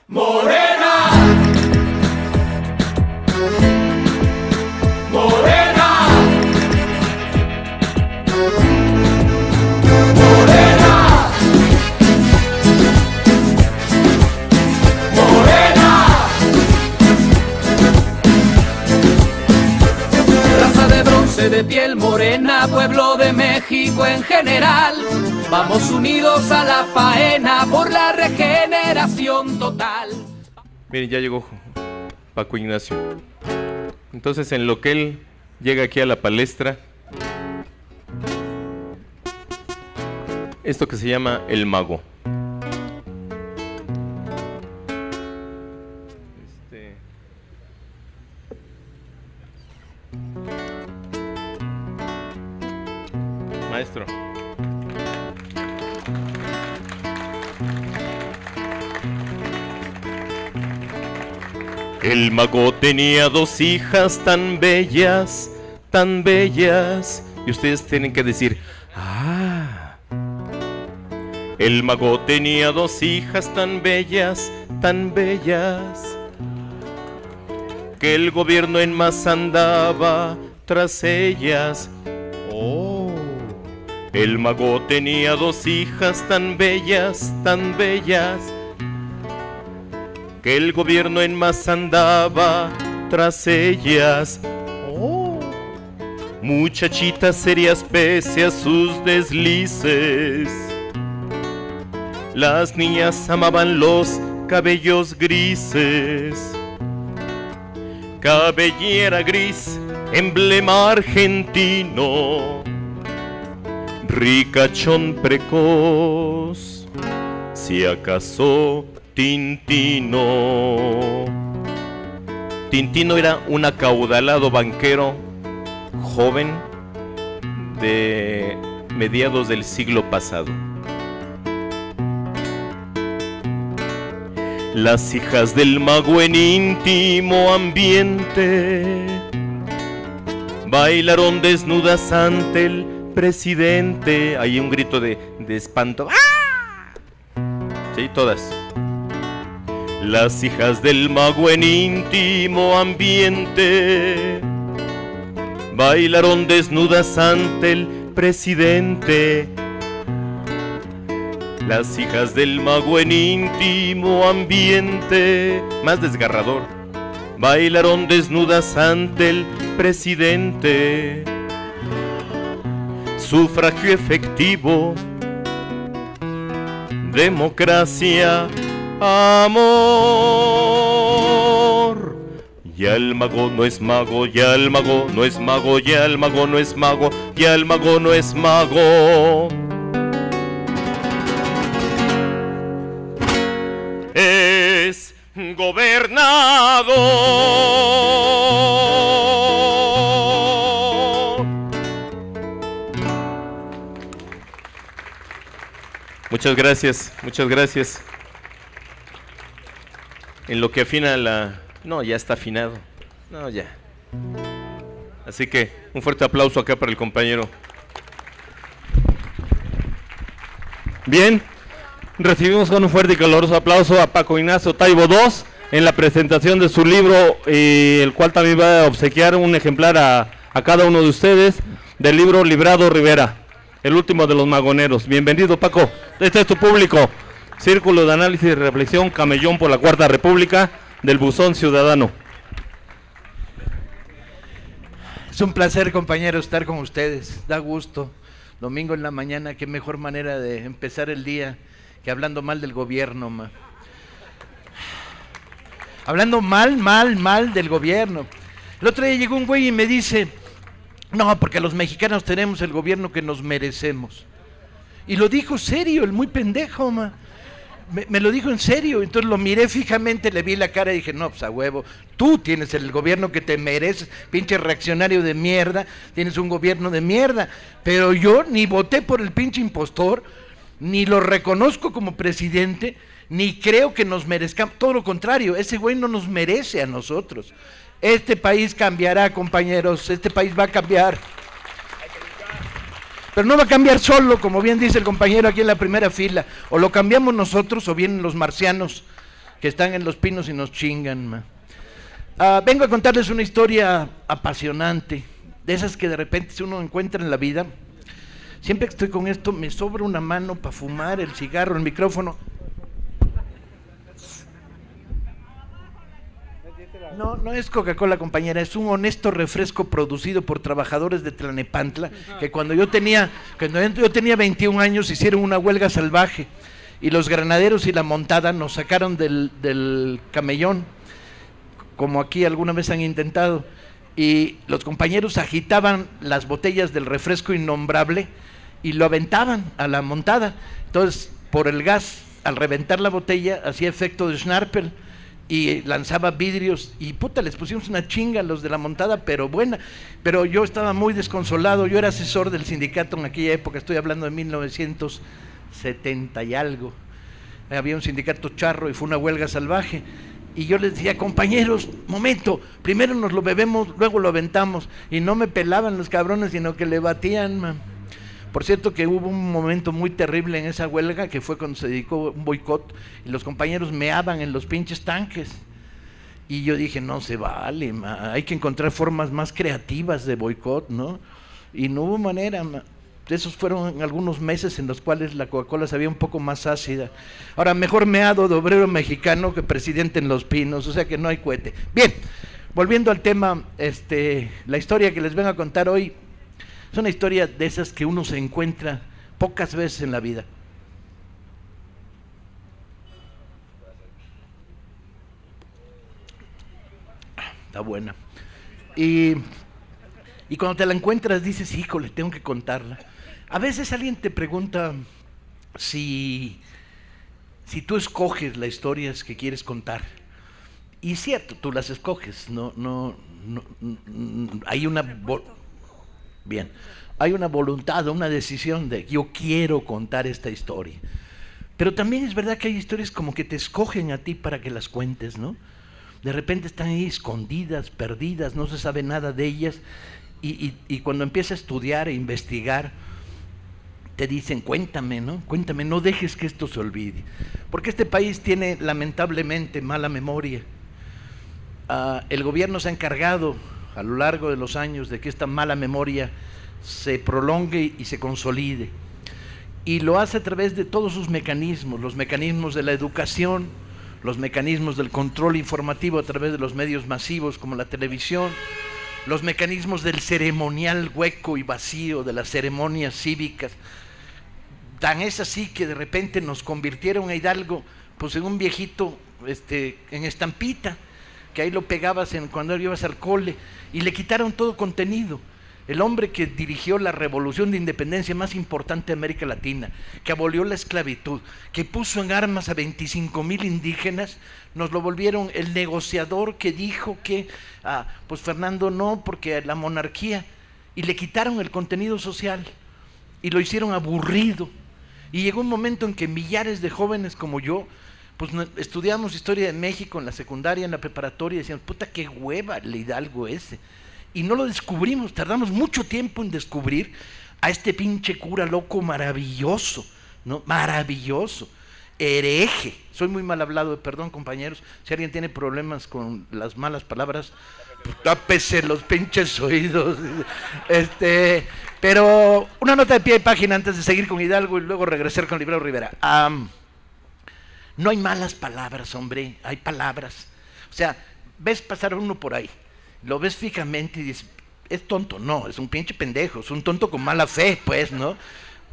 Morena, Morena, Morena, Morena. Raza de bronce de piel morena, pueblo de México en general. Vamos unidos a la faena por la regeneración total. Miren, ya llegó Paco Ignacio. Entonces, en lo que él llega aquí a la palestra, esto que se llama el mago. Maestro. El mago tenía dos hijas tan bellas, y ustedes tienen que decir, ¡ah! El mago tenía dos hijas tan bellas, que el gobierno en masa andaba tras ellas. ¡Oh! El mago tenía dos hijas tan bellas, que el gobierno en masa andaba tras ellas. Oh. Muchachitas serias pese a sus deslices. Las niñas amaban los cabellos grises. Cabellera gris, emblema argentino. Ricachón precoz, si acaso Tintino. Tintino era un acaudalado banquero joven de mediados del siglo pasado. Las hijas del mago en íntimo ambiente bailaron desnudas ante el presidente. Hay un grito de espanto. ¡Ah! Sí, todas. Las hijas del mago en íntimo ambiente bailaron desnudas ante el presidente. Las hijas del mago en íntimo ambiente, más desgarrador, bailaron desnudas ante el presidente. Sufragio efectivo, democracia, amor. Ya el mago no es mago, ya el mago no es mago, ya el mago no es mago, ya el mago no es mago. Es gobernador. Muchas gracias, muchas gracias. En lo que afina la... No, ya está afinado. No, ya. Así que un fuerte aplauso acá para el compañero. Bien, recibimos con un fuerte y caloroso aplauso a Paco Ignacio Taibo II en la presentación de su libro, el cual también va a obsequiar un ejemplar a cada uno de ustedes del libro Librado Rivera, el último de los magoneros. Bienvenido, Paco. Este es tu público. Círculo de Análisis y Reflexión Camellón por la Cuarta República del Buzón Ciudadano. Es un placer, compañero, estar con ustedes. Da gusto. Domingo en la mañana, qué mejor manera de empezar el día que hablando mal del gobierno, ma. Hablando mal del gobierno. El otro día llegó un güey y me dice, no, porque los mexicanos tenemos el gobierno que nos merecemos. Y lo dijo serio, el muy pendejo, ma. Me lo dijo en serio, entonces lo miré fijamente, le vi la cara y dije, no, pues a huevo, tú tienes el gobierno que te mereces, pinche reaccionario de mierda, tienes un gobierno de mierda, pero yo ni voté por el pinche impostor, ni lo reconozco como presidente, ni creo que nos merezcamos, todo lo contrario, ese güey no nos merece a nosotros. Este país cambiará, compañeros, este país va a cambiar. Pero no va a cambiar solo, como bien dice el compañero aquí en la primera fila. O lo cambiamos nosotros o vienen los marcianos que están en Los Pinos y nos chingan, man. Vengo a contarles una historia apasionante, de esas que de repente uno encuentra en la vida. Siempre que estoy con esto me sobra una mano para fumar, el cigarro, el micrófono. No es Coca-Cola, compañera, es un honesto refresco producido por trabajadores de Tlalnepantla, que cuando yo tenía 21 años hicieron una huelga salvaje y los granaderos y la montada nos sacaron del camellón, como aquí alguna vez han intentado, y los compañeros agitaban las botellas del refresco innombrable y lo aventaban a la montada. Entonces, por el gas, al reventar la botella, hacía efecto de Schnarpel y lanzaba vidrios, y puta, les pusimos una chinga a los de la montada, pero buena. Pero yo estaba muy desconsolado, yo era asesor del sindicato en aquella época, estoy hablando de 1970 y algo. Había un sindicato charro y fue una huelga salvaje. Y yo les decía, compañeros, momento, primero nos lo bebemos, luego lo aventamos. Y no me pelaban los cabrones, sino que le batían, man. Por cierto que hubo un momento muy terrible en esa huelga, que fue cuando se dedicó un boicot, y los compañeros meaban en los pinches tanques. Y yo dije, no se vale, man. Hay que encontrar formas más creativas de boicot, ¿no? Y no hubo manera, man. Esos fueron algunos meses en los cuales la Coca-Cola sabía un poco más ácida. Ahora, mejor meado de obrero mexicano que presidente en Los Pinos, o sea que no hay cohete. Bien, volviendo al tema, la historia que les vengo a contar hoy es una historia de esas que uno se encuentra pocas veces en la vida. Está buena. Y cuando te la encuentras dices, híjole, tengo que contarla. A veces alguien te pregunta si tú escoges las historias que quieres contar. Y es cierto, tú las escoges, hay hay una voluntad, una decisión de yo quiero contar esta historia. Pero también es verdad que hay historias como que te escogen a ti para que las cuentes, ¿no? De repente están ahí escondidas, perdidas, no se sabe nada de ellas, y cuando empiezas a estudiar e investigar, te dicen, cuéntame, ¿no? Cuéntame, no dejes que esto se olvide. Porque este país tiene lamentablemente mala memoria. El gobierno se ha encargado a lo largo de los años de que esta mala memoria se prolongue y se consolide. Y lo hace a través de todos sus mecanismos, los mecanismos de la educación, los mecanismos del control informativo a través de los medios masivos como la televisión, los mecanismos del ceremonial hueco y vacío de las ceremonias cívicas. Tan es así que de repente nos convirtieron a Hidalgo pues en un viejito en estampita, que ahí lo pegabas cuando ibas al cole, y le quitaron todo contenido. El hombre que dirigió la revolución de independencia más importante de América Latina, que abolió la esclavitud, que puso en armas a 25,000 indígenas, nos lo volvieron el negociador que dijo que, pues Fernando no, porque la monarquía, y le quitaron el contenido social, y lo hicieron aburrido. Y llegó un momento en que millares de jóvenes como yo, pues estudiamos historia de México en la secundaria, en la preparatoria, y decíamos, puta, qué hueva el Hidalgo ese. Y no lo descubrimos, tardamos mucho tiempo en descubrir a este pinche cura loco maravilloso, ¿no? Maravilloso, hereje. Soy muy mal hablado, perdón compañeros, si alguien tiene problemas con las malas palabras, pues tápese los pinches oídos. Pero una nota de pie de página antes de seguir con Hidalgo y luego regresar con Librero Rivera. No hay malas palabras, hombre, hay palabras. O sea, ves pasar uno por ahí, lo ves fijamente y dices, es tonto. No, es un pinche pendejo, es un tonto con mala fe, pues, ¿no?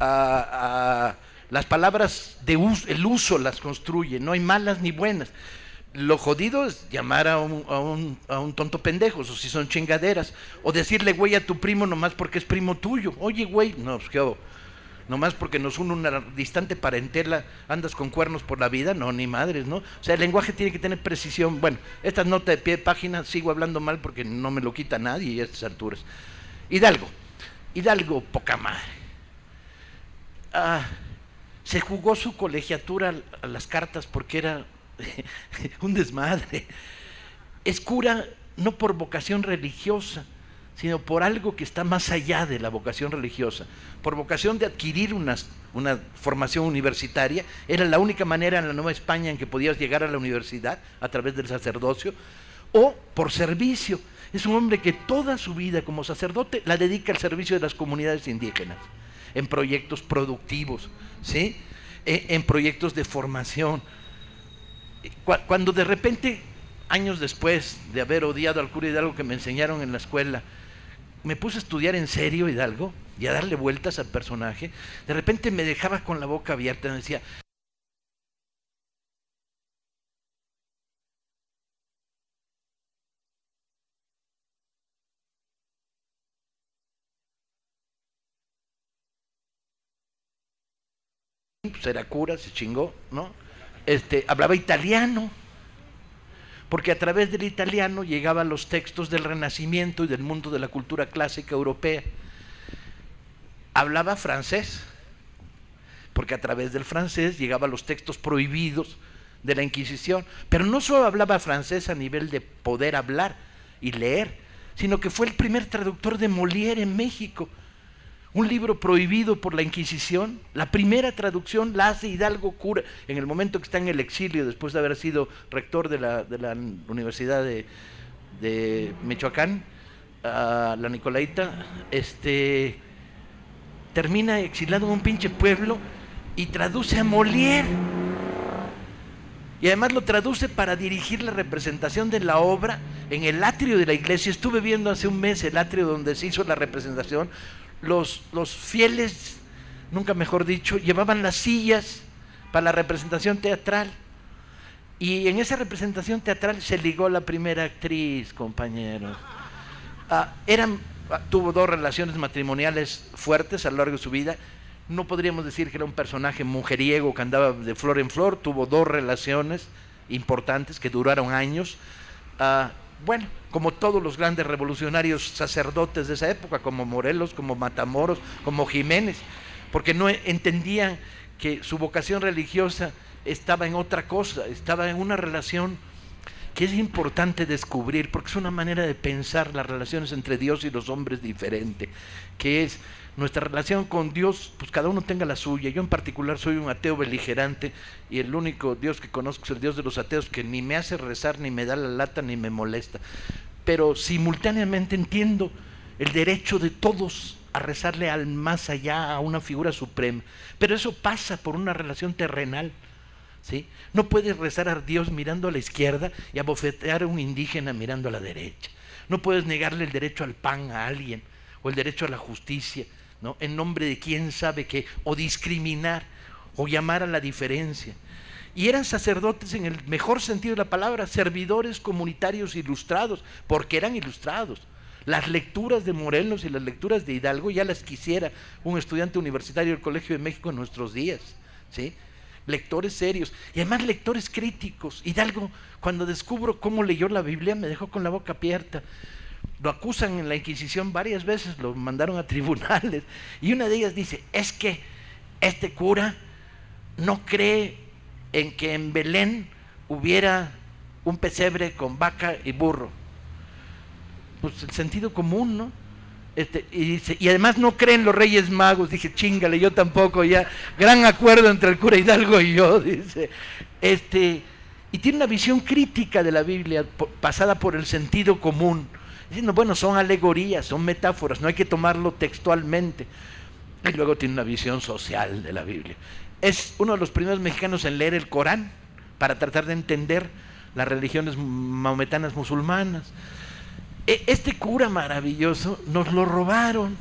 Las palabras el uso las construye, no hay malas ni buenas. Lo jodido es llamar a un tonto pendejo, o si son chingaderas, o decirle güey a tu primo nomás porque es primo tuyo. Oye, güey, no, pues qué hago, nomás porque nos une una distante parentela, andas con cuernos por la vida, no, ni madres, ¿no? O sea, el lenguaje tiene que tener precisión. Bueno, esta nota de pie de página, sigo hablando mal porque no me lo quita nadie a estas alturas. Hidalgo, poca madre. Se jugó su colegiatura a las cartas porque era un desmadre. Es cura no por vocación religiosa, sino por algo que está más allá de la vocación religiosa, por vocación de adquirir una formación universitaria. Era la única manera en la Nueva España en que podías llegar a la universidad, a través del sacerdocio, o por servicio. Es un hombre que toda su vida como sacerdote la dedica al servicio de las comunidades indígenas, en proyectos productivos, ¿sí? En proyectos de formación. Cuando de repente, años después de haber odiado al cura Hidalgo que me enseñaron en la escuela, me puse a estudiar en serio Hidalgo y a darle vueltas al personaje, de repente me dejaba con la boca abierta y me decía: pues era cura, se chingó, ¿no? Hablaba italiano, porque a través del italiano llegaban los textos del Renacimiento y del mundo de la cultura clásica europea. Hablaba francés, porque a través del francés llegaban los textos prohibidos de la Inquisición. Pero no solo hablaba francés a nivel de poder hablar y leer, sino que fue el primer traductor de Molière en México. Un libro prohibido por la Inquisición, la primera traducción la hace Hidalgo cura, en el momento que está en el exilio, después de haber sido rector de la Universidad de Michoacán, la Nicolaita. Termina exilado en un pinche pueblo y traduce a Molière. Y además lo traduce para dirigir la representación de la obra en el atrio de la iglesia. Estuve viendo hace un mes el atrio donde se hizo la representación. Los fieles, nunca mejor dicho, llevaban las sillas para la representación teatral. Y en esa representación teatral se ligó la primera actriz, compañeros. Tuvo 2 relaciones matrimoniales fuertes a lo largo de su vida. No podríamos decir que era un personaje mujeriego que andaba de flor en flor. Tuvo 2 relaciones importantes que duraron años. Bueno, como todos los grandes revolucionarios sacerdotes de esa época, como Morelos, como Matamoros, como Jiménez, porque no entendían que su vocación religiosa estaba en otra cosa, estaba en una relación que es importante descubrir, porque es una manera de pensar las relaciones entre Dios y los hombres diferente, que es nuestra relación con Dios, pues cada uno tenga la suya. Yo en particular soy un ateo beligerante y el único Dios que conozco es el Dios de los ateos, que ni me hace rezar, ni me da la lata, ni me molesta. Pero simultáneamente entiendo el derecho de todos a rezarle al más allá, a una figura suprema. Pero eso pasa por una relación terrenal, ¿sí? No puedes rezar a Dios mirando a la izquierda y abofetear a un indígena mirando a la derecha. No puedes negarle el derecho al pan a alguien o el derecho a la justicia, ¿no? En nombre de quién sabe qué, o discriminar o llamar a la diferencia. Y eran sacerdotes en el mejor sentido de la palabra, servidores comunitarios ilustrados, porque eran ilustrados. Las lecturas de Morelos y las lecturas de Hidalgo ya las quisiera un estudiante universitario del Colegio de México en nuestros días, ¿sí? Lectores serios y además lectores críticos. Hidalgo, cuando descubro cómo leyó la Biblia, me dejó con la boca abierta. Lo acusan en la Inquisición varias veces, lo mandaron a tribunales, y una de ellas dice: es que este cura no cree en que en Belén hubiera un pesebre con vaca y burro. Pues el sentido común, ¿no? Y dice, y además no cree en los Reyes Magos. Dije, chíngale, yo tampoco, ya. Gran acuerdo entre el cura Hidalgo y yo, dice. Y tiene una visión crítica de la Biblia, pasada por el sentido común, diciendo, bueno, son alegorías, son metáforas, no hay que tomarlo textualmente. Y luego tiene una visión social de la Biblia. Es uno de los primeros mexicanos en leer el Corán para tratar de entender las religiones mahometanas musulmanas. Este cura maravilloso nos lo robaron.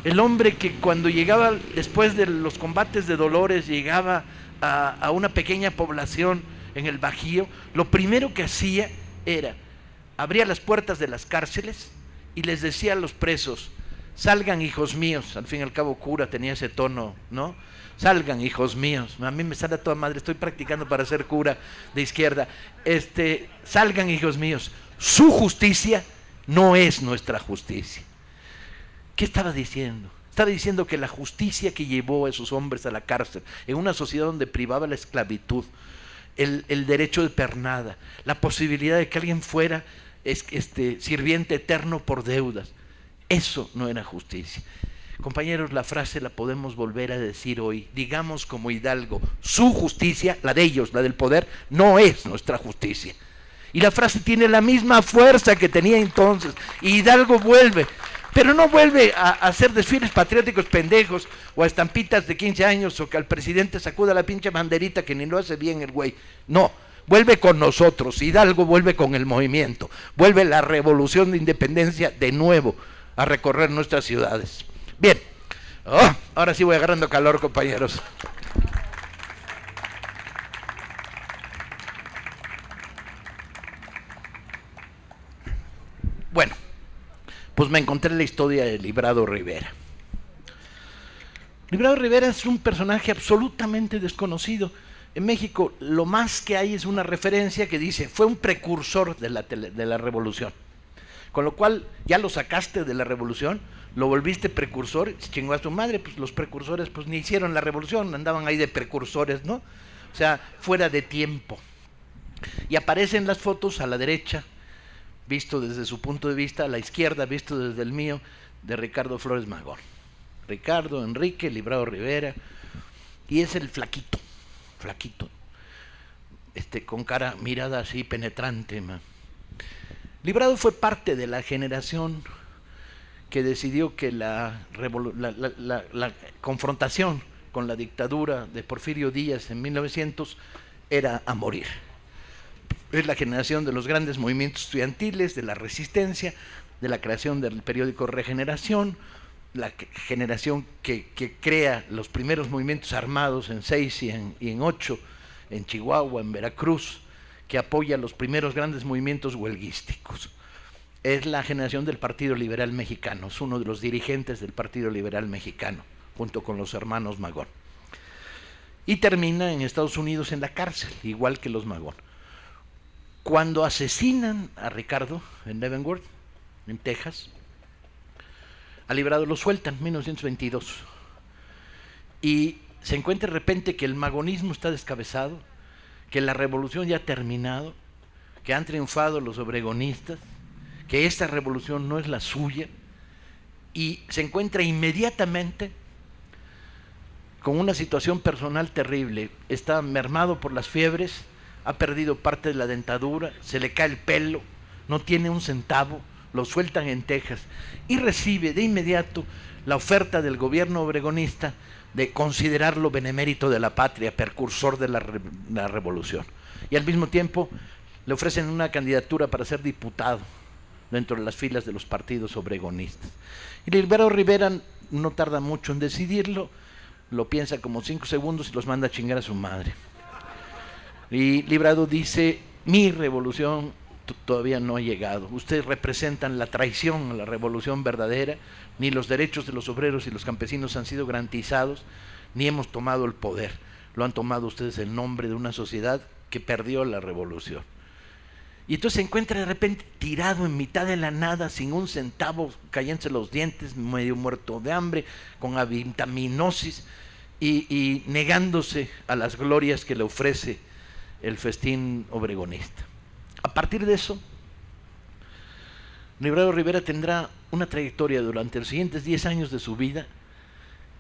El hombre que cuando llegaba, después de los combates de Dolores, llegaba a una pequeña población en el Bajío, lo primero que hacía era, abría las puertas de las cárceles y les decía a los presos: salgan, hijos míos. Al fin y al cabo cura tenía ese tono, ¿no? Salgan, hijos míos. A mí me sale a toda madre, estoy practicando para ser cura de izquierda. Salgan, hijos míos, su justicia no es nuestra justicia. ¿Qué estaba diciendo? Estaba diciendo que la justicia que llevó a esos hombres a la cárcel, en una sociedad donde privaba la esclavitud, el derecho de pernada, la posibilidad de que alguien fuera sirviente eterno por deudas, Eso no era justicia. Compañeros, la frase la podemos volver a decir hoy. Digamos como Hidalgo, su justicia, la de ellos, la del poder, no es nuestra justicia. Y la frase tiene la misma fuerza que tenía entonces. Y Hidalgo vuelve, pero no vuelve a hacer desfiles patrióticos pendejos o a estampitas de 15 años o que al presidente sacuda la pinche banderita que ni lo hace bien el güey. No, vuelve con nosotros. Hidalgo vuelve con el movimiento. Vuelve la revolución de independencia de nuevo a recorrer nuestras ciudades. Bien, ahora sí voy agarrando calor, compañeros. Bueno, pues me encontré la historia de Librado Rivera. Librado Rivera es un personaje absolutamente desconocido. En México lo más que hay es una referencia que dice, fue un precursor de la revolución. Con lo cual, ya lo sacaste de la revolución, lo volviste precursor, chingó a su madre, pues los precursores pues ni hicieron la revolución, andaban ahí de precursores, ¿no? O sea, fuera de tiempo. Y aparecen las fotos a la derecha, visto desde su punto de vista, a la izquierda, visto desde el mío, de Ricardo Flores Magón. Ricardo, Enrique, Librado Rivera, y es el flaquito, con cara, mirada así penetrante, man. Librado fue parte de la generación que decidió que la confrontación con la dictadura de Porfirio Díaz en 1900 era a morir. Es la generación de los grandes movimientos estudiantiles, de la resistencia, de la creación del periódico Regeneración, la generación que crea los primeros movimientos armados en 6 y en 8, en Chihuahua, en Veracruz, que apoya los primeros grandes movimientos huelguísticos. Es la generación del Partido Liberal Mexicano, es uno de los dirigentes del Partido Liberal Mexicano, junto con los hermanos Magón. Y termina en Estados Unidos en la cárcel, igual que los Magón. Cuando asesinan a Ricardo en Leavenworth, en Texas, a Librado lo sueltan en 1922. Y se encuentra de repente que el magonismo está descabezado, que la revolución ya ha terminado, que han triunfado los obregonistas, que esta revolución no es la suya, y se encuentra inmediatamente con una situación personal terrible. Está mermado por las fiebres, ha perdido parte de la dentadura, se le cae el pelo, no tiene un centavo, lo sueltan en Texas y recibe de inmediato la oferta del gobierno obregonista de considerarlo benemérito de la patria, precursor de la revolución. Y al mismo tiempo le ofrecen una candidatura para ser diputado dentro de las filas de los partidos obregonistas. Y Librado Rivera no tarda mucho en decidirlo, lo piensa como 5 segundos y los manda a chingar a su madre. Y Librado dice, mi revolución todavía no ha llegado, ustedes representan la traición a la revolución verdadera, ni los derechos de los obreros y los campesinos han sido garantizados, ni hemos tomado el poder, lo han tomado ustedes en nombre de una sociedad que perdió la revolución. Y entonces se encuentra de repente tirado en mitad de la nada, sin un centavo, cayéndose los dientes, medio muerto de hambre, con avitaminosis y negándose a las glorias que le ofrece el festín obregonista. A partir de eso, Librado Rivera tendrá una trayectoria durante los siguientes 10 años de su vida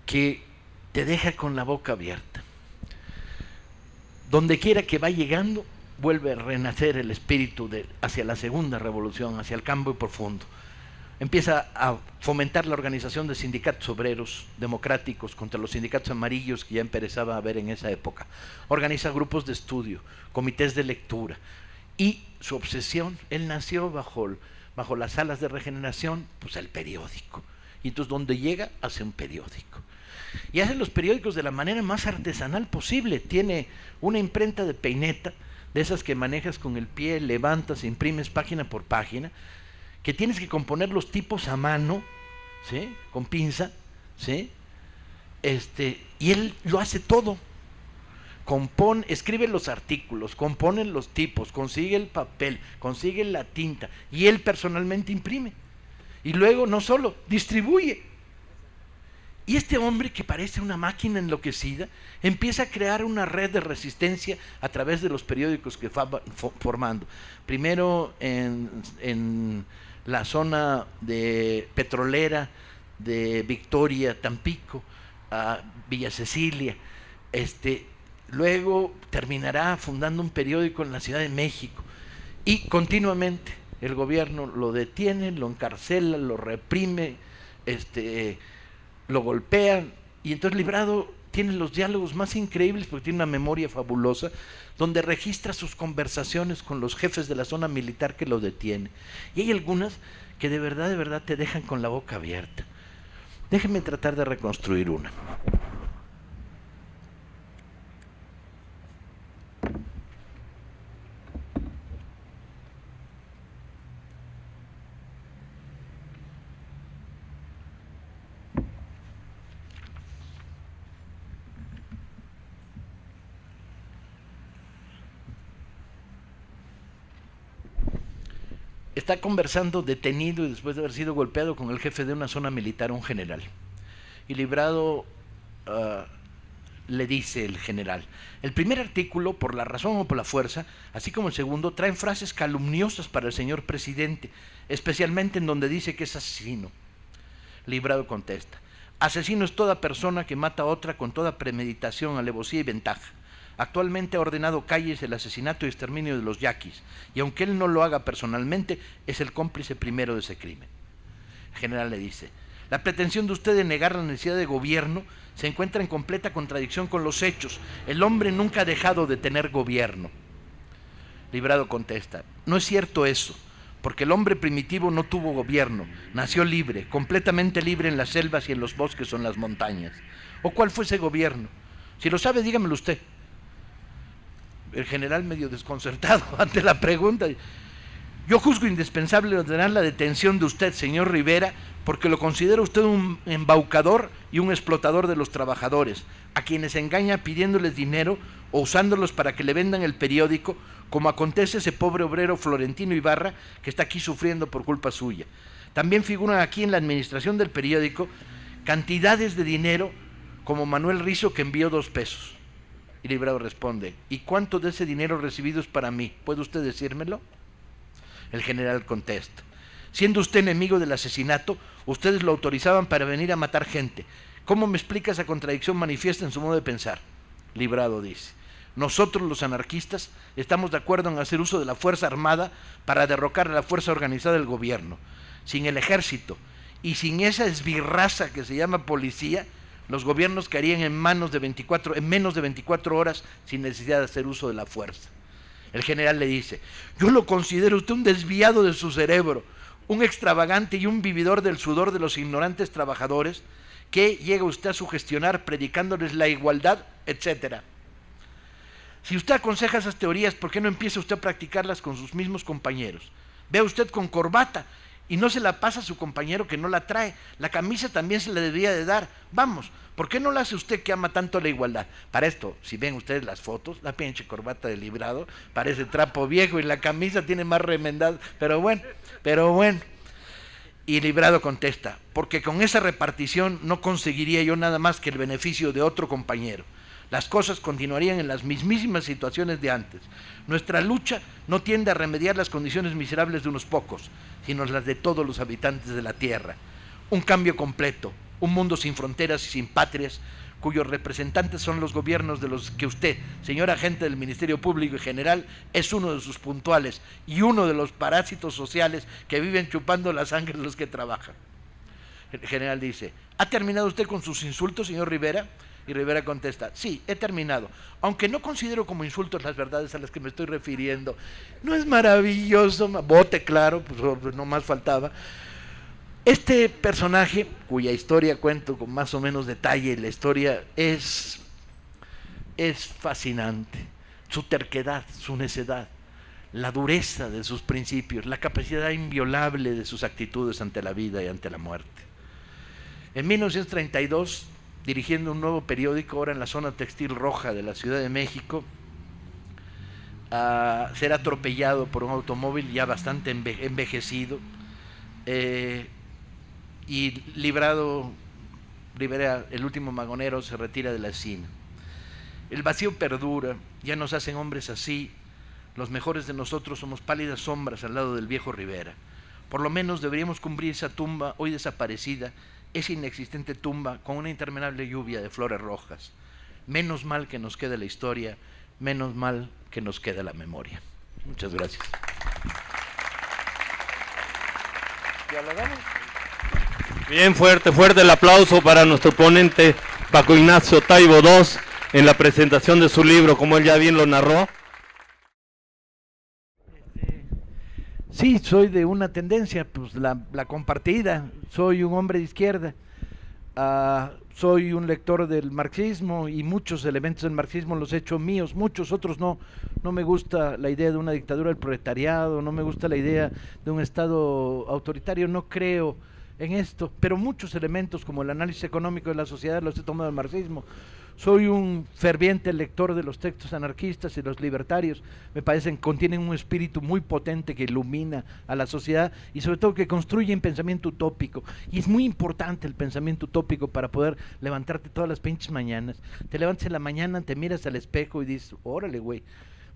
que te deja con la boca abierta. Donde quiera que va llegando, vuelve a renacer el espíritu hacia la segunda revolución, hacia el cambio profundo. Empieza a fomentar la organización de sindicatos obreros democráticos contra los sindicatos amarillos que ya empezaba a haber en esa época. Organiza grupos de estudio, comités de lectura. Y su obsesión, él nació bajo las alas de Regeneración, pues el periódico. Y entonces donde llega, hace un periódico. Y hace los periódicos de la manera más artesanal posible. Tiene una imprenta de peineta, de esas que manejas con el pie, levantas, imprimes página por página, que tienes que componer los tipos a mano, ¿sí? Con pinza, ¿sí? Y él lo hace todo. Escribe los artículos, compone los tipos, consigue el papel, consigue la tinta, y él personalmente imprime. Y luego no solo, distribuye. Y este hombre, que parece una máquina enloquecida, empieza a crear una red de resistencia a través de los periódicos que va formando. Primero en la zona de petrolera de Victoria, Tampico, a Villa Cecilia. Luego terminará fundando un periódico en la Ciudad de México y continuamente el gobierno lo detiene, lo encarcela, lo reprime, lo golpean, y entonces Librado tiene los diálogos más increíbles porque tiene una memoria fabulosa donde registra sus conversaciones con los jefes de la zona militar que lo detiene, y hay algunas que de verdad te dejan con la boca abierta. Déjenme tratar de reconstruir una. Está conversando detenido y después de haber sido golpeado con el jefe de una zona militar, un general. Y Librado le dice el general: el primer artículo, por la razón o por la fuerza, así como el segundo, traen frases calumniosas para el señor presidente, especialmente en donde dice que es asesino. Librado contesta: asesino es toda persona que mata a otra con toda premeditación, alevosía y ventaja. Actualmente ha ordenado calles el asesinato y exterminio de los yaquis, y aunque él no lo haga personalmente, es el cómplice primero de ese crimen. El general le dice: la pretensión de usted de negar la necesidad de gobierno se encuentra en completa contradicción con los hechos. El hombre nunca ha dejado de tener gobierno. Librado contesta: no es cierto eso, porque el hombre primitivo no tuvo gobierno, nació libre, completamente libre en las selvas y en los bosques o en las montañas. ¿O cuál fue ese gobierno? Si lo sabe, dígamelo usted. El general, medio desconcertado ante la pregunta: yo juzgo indispensable ordenar la detención de usted, señor Rivera, porque lo considera usted un embaucador y un explotador de los trabajadores, a quienes engaña pidiéndoles dinero o usándolos para que le vendan el periódico, como acontece ese pobre obrero Florentino Ibarra que está aquí sufriendo por culpa suya. También figuran aquí en la administración del periódico cantidades de dinero como Manuel Rizo, que envió 2 pesos. Y Librado responde: ¿y cuánto de ese dinero recibido es para mí? ¿Puede usted decírmelo? El general contesta: siendo usted enemigo del asesinato, ustedes lo autorizaban para venir a matar gente. ¿Cómo me explica esa contradicción manifiesta en su modo de pensar? Librado dice: nosotros los anarquistas estamos de acuerdo en hacer uso de la fuerza armada para derrocar a la fuerza organizada del gobierno. Sin el ejército y sin esa esbirraza que se llama policía, los gobiernos caerían en menos de 24 horas sin necesidad de hacer uso de la fuerza. El general le dice: yo lo considero usted un desviado de su cerebro, un extravagante y un vividor del sudor de los ignorantes trabajadores, que llega usted a sugestionar predicándoles la igualdad, etcétera. Si usted aconseja esas teorías, ¿por qué no empieza usted a practicarlas con sus mismos compañeros? Vea usted con corbata y no se la pasa a su compañero que no la trae. La camisa también se le debería de dar. Vamos, ¿por qué no la hace usted que ama tanto la igualdad? Para esto, si ven ustedes las fotos, la pinche corbata de Librado parece trapo viejo y la camisa tiene más remendado, pero bueno. Y Librado contesta: porque con esa repartición no conseguiría yo nada más que el beneficio de otro compañero. Las cosas continuarían en las mismísimas situaciones de antes. Nuestra lucha no tiende a remediar las condiciones miserables de unos pocos, sino las de todos los habitantes de la tierra. Un cambio completo, un mundo sin fronteras y sin patrias, cuyos representantes son los gobiernos de los que usted, señor agente del Ministerio Público y General, es uno de sus puntuales y uno de los parásitos sociales que viven chupando la sangre de los que trabajan. El general dice: ¿ha terminado usted con sus insultos, señor Rivera? Y Rivera contesta: sí, he terminado, aunque no considero como insultos las verdades a las que me estoy refiriendo. ¿No es maravilloso? Bote, claro, pues no más faltaba. Este personaje, cuya historia cuento con más o menos detalle, la historia es fascinante. Su terquedad, su necedad, la dureza de sus principios, la capacidad inviolable de sus actitudes ante la vida y ante la muerte. En 1932, dirigiendo un nuevo periódico, ahora en la zona textil roja de la Ciudad de México, será atropellado por un automóvil ya bastante envejecido, y Rivera, el último vagonero, se retira de la escena. El vacío perdura, ya nos hacen hombres así, los mejores de nosotros somos pálidas sombras al lado del viejo Rivera. Por lo menos deberíamos cubrir esa tumba hoy desaparecida, esa inexistente tumba, con una interminable lluvia de flores rojas. Menos mal que nos quede la historia, menos mal que nos quede la memoria. Muchas gracias. Bien, fuerte el aplauso para nuestro ponente Paco Ignacio Taibo II en la presentación de su libro, como él ya bien lo narró. Sí, soy de una tendencia, pues la compartida, soy un hombre de izquierda, soy un lector del marxismo y muchos elementos del marxismo los he hecho míos, muchos otros no. No me gusta la idea de una dictadura del proletariado, no me gusta la idea de un Estado autoritario, no creo en esto, pero muchos elementos como el análisis económico de la sociedad los he tomado del marxismo. Soy un ferviente lector de los textos anarquistas y los libertarios, me parecen contienen un espíritu muy potente que ilumina a la sociedad y sobre todo que construyen pensamiento utópico, y es muy importante el pensamiento utópico para poder levantarte todas las pinches mañanas. Te levantas en la mañana, te miras al espejo y dices, órale güey,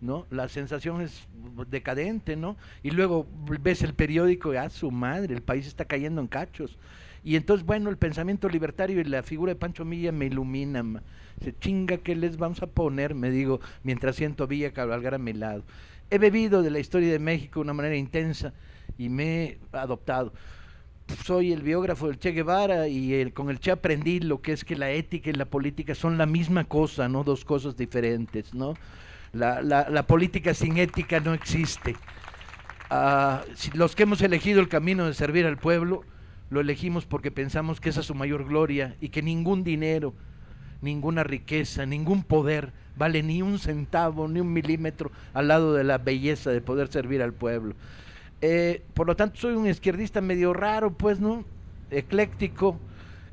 ¿no? La sensación es decadente, ¿no? Y luego ves el periódico y su madre, el país está cayendo en cachos. Y entonces, bueno, el pensamiento libertario y la figura de Pancho Villa me iluminan. Se chinga, ¿qué les vamos a poner? Me digo, mientras siento a Villa cabalgar a mi lado. He bebido de la historia de México de una manera intensa y me he adoptado. Soy el biógrafo del Che Guevara y con el Che aprendí lo que es que la ética y la política son la misma cosa, no dos cosas diferentes, ¿no? La política sin ética no existe. Los que hemos elegido el camino de servir al pueblo, lo elegimos porque pensamos que esa es su mayor gloria y que ningún dinero, ninguna riqueza, ningún poder vale ni un centavo, ni un milímetro al lado de la belleza de poder servir al pueblo. Por lo tanto, soy un izquierdista medio raro, pues, ¿no? Ecléctico,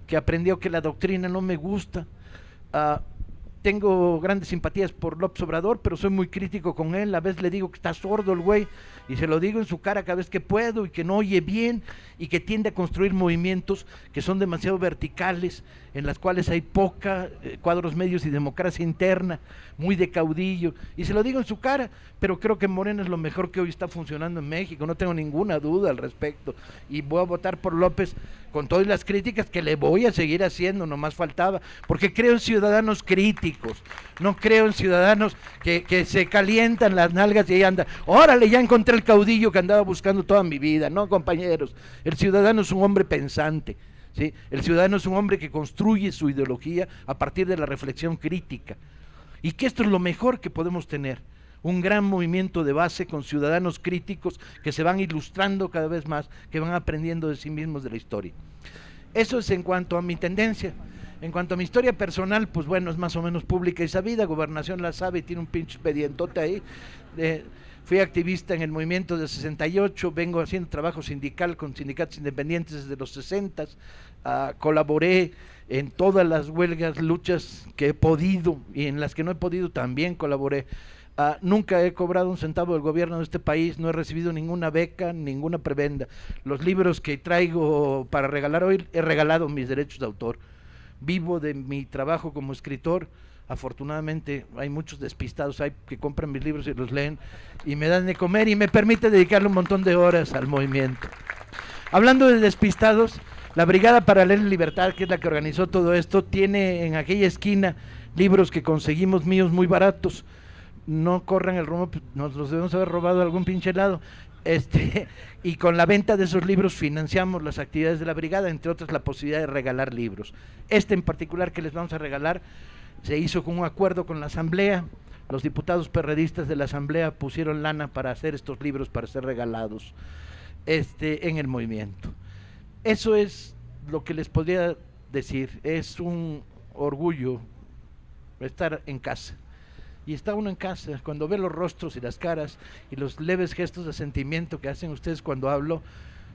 que aprendió que la doctrina no me gusta. Tengo grandes simpatías por López Obrador, pero soy muy crítico con él. A veces le digo que está sordo el güey, y se lo digo en su cara cada vez que puedo, y que no oye bien, y que tiende a construir movimientos que son demasiado verticales, en las cuales hay poca cuadros medios y democracia interna, muy de caudillo, y se lo digo en su cara, pero creo que Morena es lo mejor que hoy está funcionando en México, no tengo ninguna duda al respecto, y voy a votar por López con todas las críticas que le voy a seguir haciendo, nomás faltaba, porque creo en ciudadanos críticos, no creo en ciudadanos que se calientan las nalgas y ahí anda, órale, ya encontré el caudillo que andaba buscando toda mi vida. No, compañeros, el ciudadano es un hombre pensante, ¿sí? El ciudadano es un hombre que construye su ideología a partir de la reflexión crítica, y que esto es lo mejor que podemos tener, un gran movimiento de base con ciudadanos críticos que se van ilustrando cada vez más, que van aprendiendo de sí mismos de la historia. Eso es en cuanto a mi tendencia. En cuanto a mi historia personal, pues bueno, es más o menos pública y sabida, Gobernación la sabe y tiene un pinche expedientote ahí. Fui activista en el movimiento de 68, vengo haciendo trabajo sindical con sindicatos independientes desde los 60, colaboré en todas las huelgas, luchas que he podido, y en las que no he podido también colaboré. Nunca he cobrado un centavo del gobierno de este país, no he recibido ninguna beca, ninguna prebenda. Los libros que traigo para regalar hoy, he regalado mis derechos de autor. Vivo de mi trabajo como escritor. Afortunadamente hay muchos despistados, hay que compran mis libros y los leen y me dan de comer y me permite dedicarle un montón de horas al movimiento. Hablando de despistados, la Brigada Paralela Libertad, que es la que organizó todo esto, tiene en aquella esquina libros que conseguimos míos muy baratos. No corran el rumor, nos los debemos haber robado algún pinche helado. Y con la venta de esos libros financiamos las actividades de la brigada, entre otras la posibilidad de regalar libros. En particular que les vamos a regalar se hizo con un acuerdo con la asamblea. Los diputados perredistas de la asamblea pusieron lana para hacer estos libros para ser regalados en el movimiento. Eso es lo que les podría decir. Es un orgullo estar en casa. Y está uno en casa, cuando ve los rostros y las caras y los leves gestos de sentimiento que hacen ustedes cuando hablo,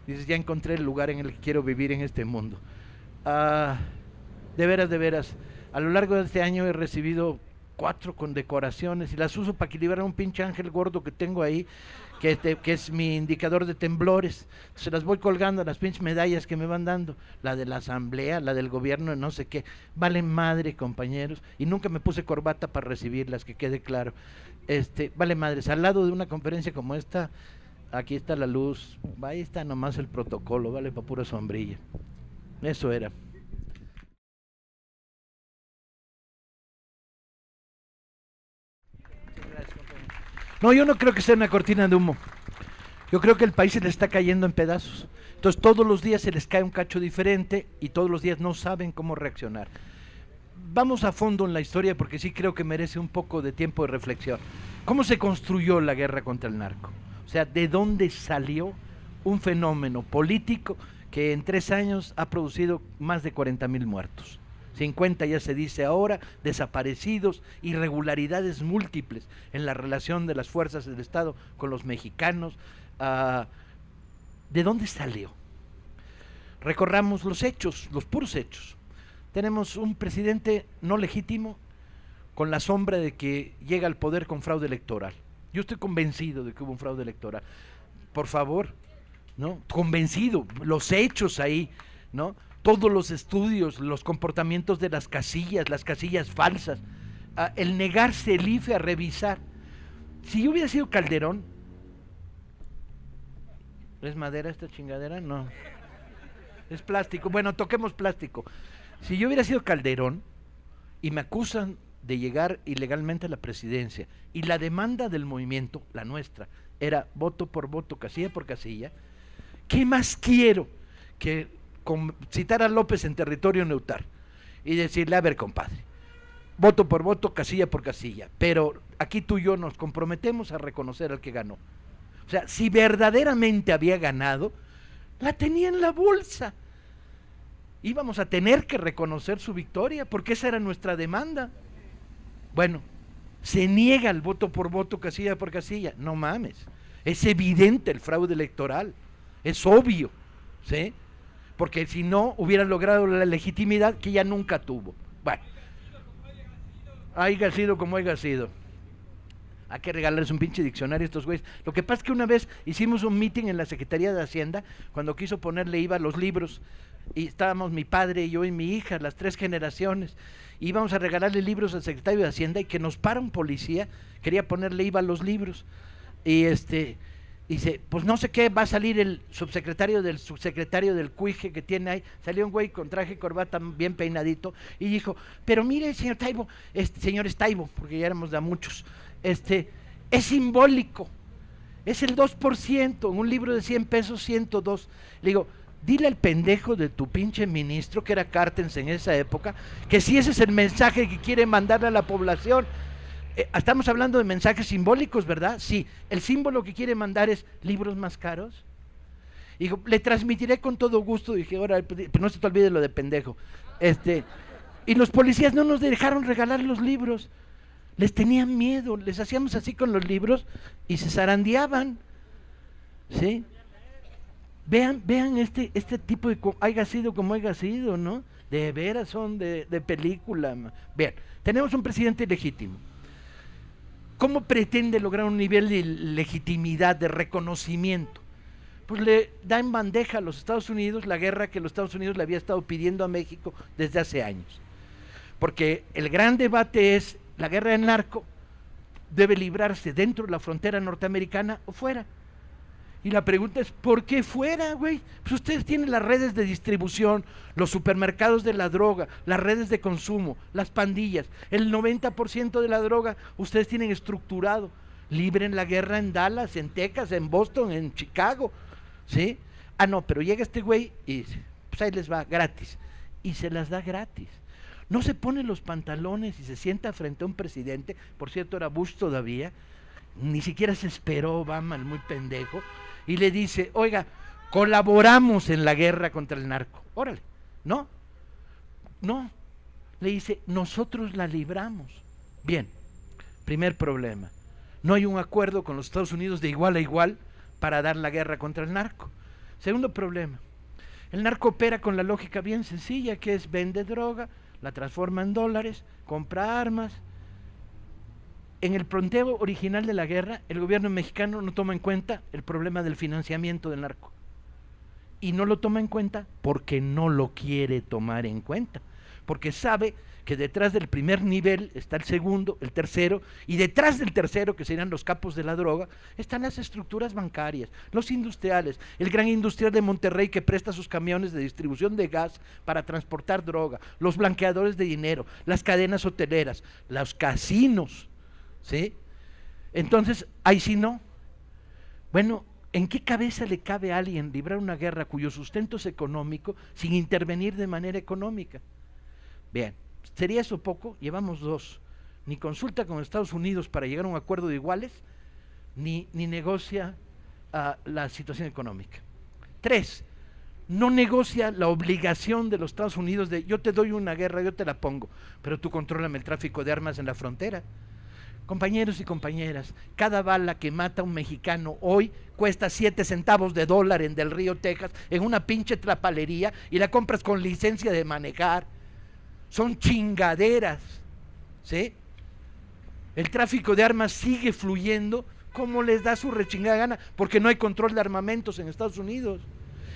dices, ya encontré el lugar en el que quiero vivir en este mundo. De veras, a lo largo de este año he recibido 4 condecoraciones y las uso para equilibrar a un pinche ángel gordo que tengo ahí, que es mi indicador de temblores. Se las voy colgando, las pinches medallas que me van dando, la de la asamblea, la del gobierno, no sé qué, vale madre, compañeros, y nunca me puse corbata para recibirlas, que quede claro. Vale madres, al lado de una conferencia como esta, aquí está la luz, ahí está nomás el protocolo, vale para pura sombrilla. Eso era. No, yo no creo que sea una cortina de humo. Yo creo que el país se le está cayendo en pedazos. Entonces todos los días se les cae un cacho diferente y todos los días no saben cómo reaccionar. Vamos a fondo en la historia porque sí creo que merece un poco de tiempo de reflexión. ¿Cómo se construyó la guerra contra el narco? O sea, ¿de dónde salió un fenómeno político que en 3 años ha producido más de 40,000 muertos? 50 ya se dice ahora, desaparecidos, irregularidades múltiples en la relación de las fuerzas del Estado con los mexicanos. ¿De dónde salió? Recorramos los hechos, los puros hechos. Tenemos un presidente no legítimo con la sombra de que llega al poder con fraude electoral. Yo estoy convencido de que hubo un fraude electoral. Por favor, ¿no? Convencido, los hechos ahí, ¿no? Todos los estudios, los comportamientos de las casillas falsas, el negarse el IFE a revisar. Si yo hubiera sido Calderón, ¿es madera esta chingadera? No, es plástico. Bueno, toquemos plástico. Si yo hubiera sido Calderón y me acusan de llegar ilegalmente a la presidencia y la demanda del movimiento, la nuestra, era voto por voto, casilla por casilla, ¿qué más quiero que citar a López en territorio neutral y decirle, a ver, compadre, voto por voto, casilla por casilla, pero aquí tú y yo nos comprometemos a reconocer al que ganó? O sea, si verdaderamente había ganado, la tenía en la bolsa. Íbamos a tener que reconocer su victoria, porque esa era nuestra demanda. Bueno, se niega el voto por voto, casilla por casilla. No mames, es evidente el fraude electoral, es obvio, ¿sí? Porque si no, hubieran logrado la legitimidad que ya nunca tuvo. Bueno, haya sido como haya sido. Hay que regalarles un pinche diccionario a estos güeyes. Lo que pasa es que una vez hicimos un meeting en la Secretaría de Hacienda, cuando quiso ponerle IVA a los libros, y estábamos mi padre, yo y mi hija, las 3 generaciones, y íbamos a regalarle libros al secretario de Hacienda, y que nos para un policía, quería ponerle IVA a los libros, y dice, pues no sé qué, va a salir el subsecretario del CUIGE que tiene ahí. Salió un güey con traje y corbata bien peinadito y dijo, pero mire, señor Taibo, señores Taibo, porque ya éramos de a muchos, es simbólico, es el 2%, en un libro de 100 pesos, 102. Le digo, dile al pendejo de tu pinche ministro, que era Cartens en esa época, que si ese es el mensaje que quiere mandarle a la población. Estamos hablando de mensajes simbólicos, ¿verdad? Sí, el símbolo que quiere mandar es libros más caros. Dijo, le transmitiré con todo gusto. Dije, ahora, pero no se te olvide lo de pendejo. Y los policías no nos dejaron regalar los libros. Les tenían miedo, les hacíamos así con los libros y se zarandeaban, ¿sí? Vean este tipo de, haya sido como haya sido, ¿no? De veras son de película. Vean, tenemos un presidente legítimo. ¿Cómo pretende lograr un nivel de legitimidad, de reconocimiento? Pues le da en bandeja a los Estados Unidos la guerra que los Estados Unidos le había estado pidiendo a México desde hace años. Porque el gran debate es, ¿la guerra del narco debe librarse dentro de la frontera norteamericana o fuera? Y la pregunta es, ¿por qué fuera, güey? Pues ustedes tienen las redes de distribución, los supermercados de la droga, las redes de consumo, las pandillas, el 90% de la droga ustedes tienen estructurado. Libren la guerra en Dallas, en Texas, en Boston, en Chicago, ¿sí? Ah, no, pero llega este güey y pues ahí les va, gratis. Y se las da gratis. No se pone los pantalones y se sienta frente a un presidente, por cierto era Bush todavía, ni siquiera se esperó Obama, el muy pendejo, y le dice, oiga, colaboramos en la guerra contra el narco. Órale, no, le dice, nosotros la libramos. Bien, primer problema, no hay un acuerdo con los Estados Unidos de igual a igual para dar la guerra contra el narco. Segundo problema, el narco opera con la lógica bien sencilla, que es vende droga, la transforma en dólares, compra armas. En el planteo original de la guerra, el gobierno mexicano no toma en cuenta el problema del financiamiento del narco. Y no lo toma en cuenta porque no lo quiere tomar en cuenta. porque sabe que detrás del primer nivel está el segundo, el tercero, y detrás del tercero, que serían los capos de la droga, están las estructuras bancarias, los industriales, el gran industrial de Monterrey que presta sus camiones de distribución de gas para transportar droga, los blanqueadores de dinero, las cadenas hoteleras, los casinos, ¿sí? Entonces, ahí sí no. Bueno, ¿en qué cabeza le cabe a alguien librar una guerra cuyo sustento es económico sin intervenir de manera económica? Bien, ¿sería eso poco? Llevamos 2. Ni consulta con Estados Unidos para llegar a un acuerdo de iguales, ni negocia la situación económica. 3, no negocia la obligación de los Estados Unidos de yo te doy una guerra, yo te la pongo, pero tú contrólame el tráfico de armas en la frontera. Compañeros y compañeras, cada bala que mata a un mexicano hoy cuesta 7 centavos de dólar en Del Río, Texas, en una pinche trapalería, y la compras con licencia de manejar. Son chingaderas, ¿sí? El tráfico de armas sigue fluyendo como les da su rechingada gana, porque no hay control de armamentos en Estados Unidos.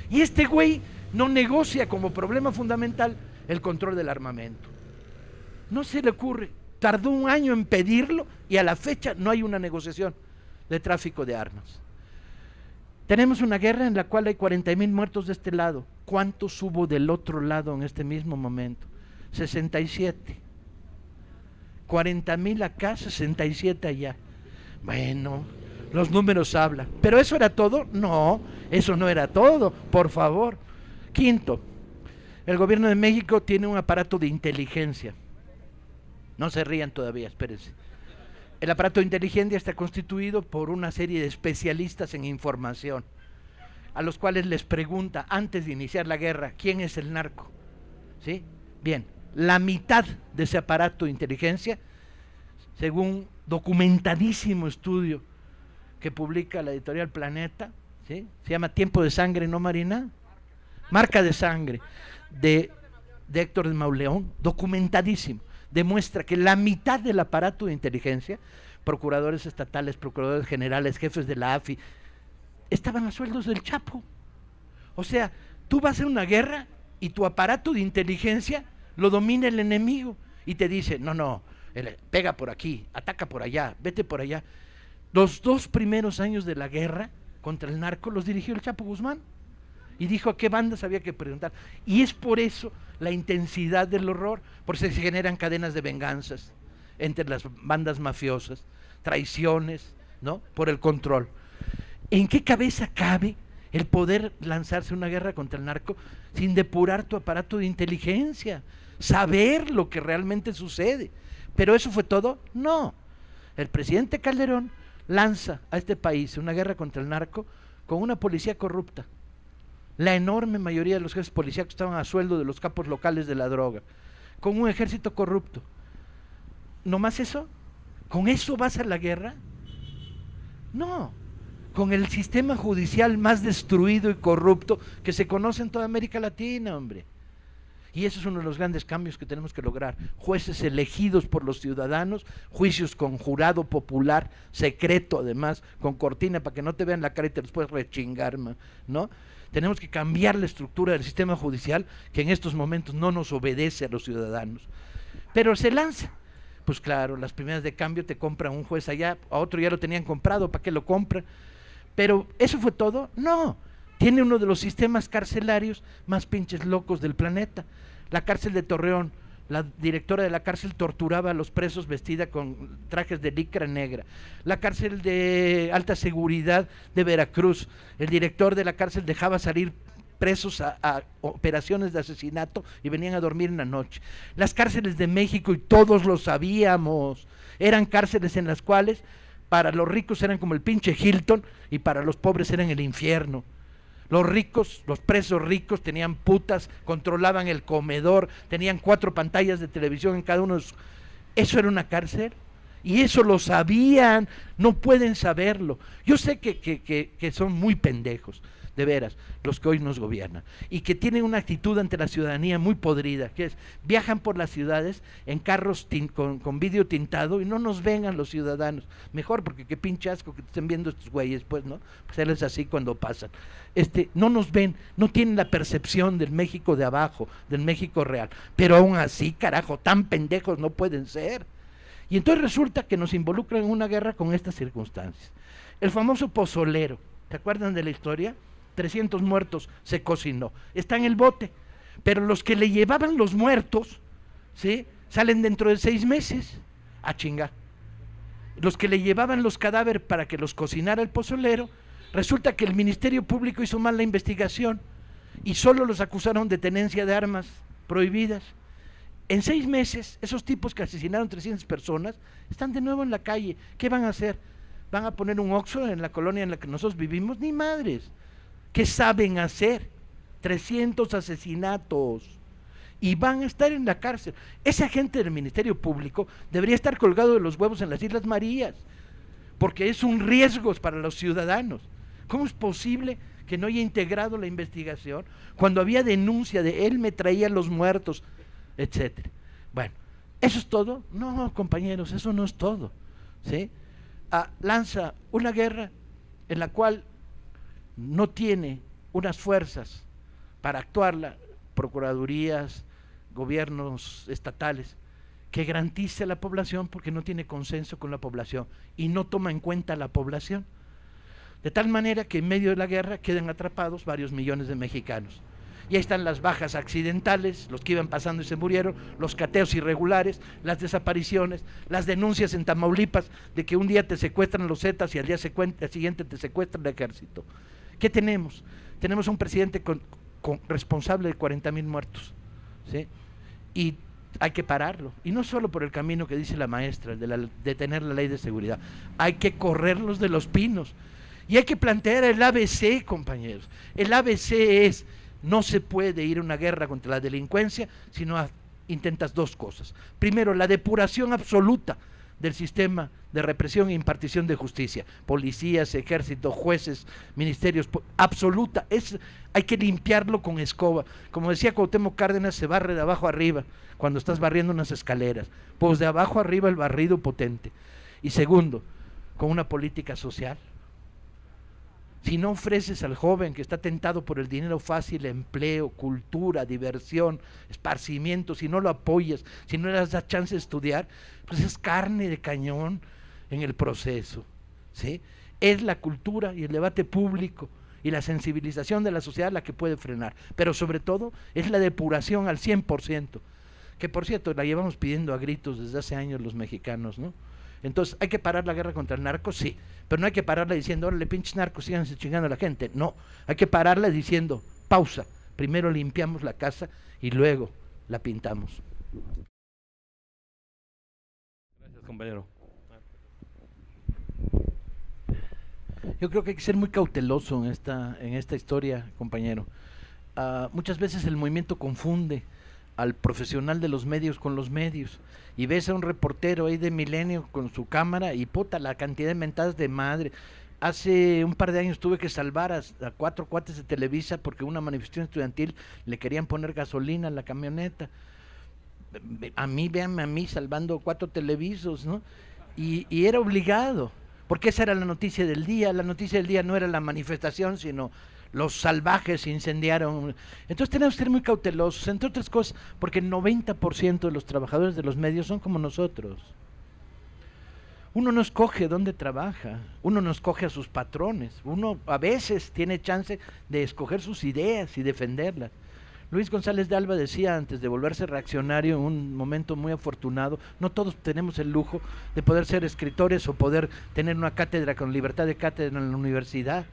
Y este güey no negocia como problema fundamental el control del armamento. No se le ocurre. Tardó 1 año en pedirlo y a la fecha no hay una negociación de tráfico de armas. Tenemos una guerra en la cual hay 40,000 muertos de este lado. ¿Cuántos hubo del otro lado en este mismo momento? 67. 40,000 acá, 67 allá. Bueno, los números hablan. ¿Pero eso era todo? No, eso no era todo, por favor. 5, el gobierno de México tiene un aparato de inteligencia. No se rían todavía, espérense. El aparato de inteligencia está constituido por una serie de especialistas en información, a los cuales les pregunta antes de iniciar la guerra, ¿quién es el narco? ¿Sí? Bien, la mitad de ese aparato de inteligencia, según documentadísimo estudio que publica la editorial Planeta, ¿sí? Se llama Tiempo de Sangre, ¿no, Marina? Marca de Sangre, de Héctor de Mauleón, documentadísimo. Demuestra que la mitad del aparato de inteligencia, procuradores estatales, procuradores generales, jefes de la AFI, estaban a sueldos del Chapo. O sea, tú vas a hacer una guerra y tu aparato de inteligencia lo domina el enemigo y te dice, no, pega por aquí, ataca por allá, vete por allá. Los 2 primeros años de la guerra contra el narco los dirigió el Chapo Guzmán y dijo a qué bandas había que preguntar. Y es por eso la intensidad del horror, por eso se generan cadenas de venganzas entre las bandas mafiosas, traiciones, ¿no? Por el control. ¿En qué cabeza cabe el poder lanzarse una guerra contra el narco sin depurar tu aparato de inteligencia? Saber lo que realmente sucede. ¿Pero eso fue todo? No. El presidente Calderón lanza a este país una guerra contra el narco con una policía corrupta. La enorme mayoría de los jefes policíacos estaban a sueldo de los capos locales de la droga, con un ejército corrupto. ¿No más eso? ¿Con eso vas a la guerra? No, con el sistema judicial más destruido y corrupto que se conoce en toda América Latina, hombre. Y eso es uno de los grandes cambios que tenemos que lograr. Jueces elegidos por los ciudadanos, juicios con jurado popular, secreto además, con cortina para que no te vean la cara y te los puedes rechingar, ¿no? Tenemos que cambiar la estructura del sistema judicial que en estos momentos no nos obedece a los ciudadanos. Pero se lanza. Pues claro, las primeras de cambio te compran un juez allá, a otro ya lo tenían comprado, ¿para qué lo compran? Pero ¿eso fue todo? No. Tiene uno de los sistemas carcelarios más pinches locos del planeta. La cárcel de Torreón, la directora de la cárcel torturaba a los presos vestida con trajes de licra negra. La cárcel de alta seguridad de Veracruz, el director de la cárcel dejaba salir presos a operaciones de asesinato y venían a dormir en la noche. Las cárceles de México, y todos lo sabíamos, eran cárceles en las cuales para los ricos eran como el pinche Hilton y para los pobres eran el infierno. Los ricos, los presos ricos tenían putas, controlaban el comedor, tenían 4 pantallas de televisión en cada uno de sus... ¿Eso era una cárcel? Y eso lo sabían, no pueden saberlo. Yo sé que son muy pendejos, de veras, los que hoy nos gobiernan, y que tienen una actitud ante la ciudadanía muy podrida, que es, viajan por las ciudades en carros con vidrio tintado y no nos vengan los ciudadanos. Mejor, porque qué pinche asco que estén viendo estos güeyes, pues, ¿no? Pues él es así cuando pasan. No nos ven, no tienen la percepción del México de abajo, del México real, pero aún así, carajo, tan pendejos no pueden ser. Y entonces resulta que nos involucran en una guerra con estas circunstancias. El famoso pozolero, ¿te acuerdan de la historia? 300 muertos se cocinó, está en el bote, pero los que le llevaban los muertos, ¿sí?, salen dentro de 6 meses a chingar. Los que le llevaban los cadáveres para que los cocinara el pozolero, resulta que el Ministerio Público hizo mal la investigación y solo los acusaron de tenencia de armas prohibidas. En 6 meses, esos tipos que asesinaron 300 personas están de nuevo en la calle. ¿Qué van a hacer? ¿Van a poner un Oxxo en la colonia en la que nosotros vivimos? Ni madres. ¿Qué saben hacer? 300 asesinatos. Y van a estar en la cárcel. Esa gente del Ministerio Público debería estar colgado de los huevos en las Islas Marías, porque es un riesgo para los ciudadanos. ¿Cómo es posible que no haya integrado la investigación cuando había denuncia de él me traía los muertos, etcétera? Bueno, ¿eso es todo? No, compañeros, eso no es todo, ¿sí? Lanza una guerra en la cual no tiene unas fuerzas para actuarla, procuradurías, gobiernos estatales, que garantice a la población, porque no tiene consenso con la población y no toma en cuenta a la población. De tal manera que en medio de la guerra quedan atrapados varios millones de mexicanos. Y ahí están las bajas accidentales, los que iban pasando y se murieron, los cateos irregulares, las desapariciones, las denuncias en Tamaulipas de que un día te secuestran los Zetas y al día siguiente te secuestra el ejército. ¿Qué tenemos? Tenemos un presidente responsable de 40,000 muertos, ¿sí? Y hay que pararlo, y no solo por el camino que dice la maestra, de tener la ley de seguridad, hay que correrlos de los pinos, y hay que plantear el ABC, compañeros. El ABC es: no se puede ir a una guerra contra la delincuencia si no intentas 2 cosas. Primero, la depuración absoluta del sistema de represión e impartición de justicia, policías, ejército, jueces, ministerios, absoluta. Hay que limpiarlo con escoba. Como decía Cuauhtémoc Cárdenas, se barre de abajo arriba cuando estás barriendo unas escaleras, pues de abajo arriba el barrido potente. Y segundo, con una política social. Si no ofreces al joven que está tentado por el dinero fácil empleo, cultura, diversión, esparcimiento, si no lo apoyas, si no le das chance de estudiar, pues es carne de cañón en el proceso, ¿sí? Es la cultura y el debate público y la sensibilización de la sociedad la que puede frenar, pero sobre todo es la depuración al 100%, que por cierto la llevamos pidiendo a gritos desde hace años los mexicanos, ¿no? Entonces, ¿hay que parar la guerra contra el narco? Sí, pero no hay que pararla diciendo, órale, pinches narcos, síganse chingando a la gente. No, hay que pararla diciendo, pausa, primero limpiamos la casa y luego la pintamos. Gracias, compañero. Yo creo que hay que ser muy cauteloso en esta historia, compañero. Muchas veces el movimiento confunde al profesional de los medios con los medios, y ves a un reportero ahí de Milenio con su cámara y puta la cantidad de mentadas de madre. Hace un par de años tuve que salvar a 4 cuates de Televisa porque una manifestación estudiantil le querían poner gasolina a la camioneta. Véanme a mí salvando 4 televisos, ¿no? Y era obligado, porque esa era la noticia del día. La noticia del día no era la manifestación, sino los salvajes incendiaron. Entonces tenemos que ser muy cautelosos, entre otras cosas, porque el 90% de los trabajadores de los medios son como nosotros. Uno no escoge dónde trabaja, uno no escoge a sus patrones, uno a veces tiene chance de escoger sus ideas y defenderlas. Luis González de Alba decía, antes de volverse reaccionario, en un momento muy afortunado, no todos tenemos el lujo de poder ser escritores o poder tener una cátedra con libertad de cátedra en la universidad,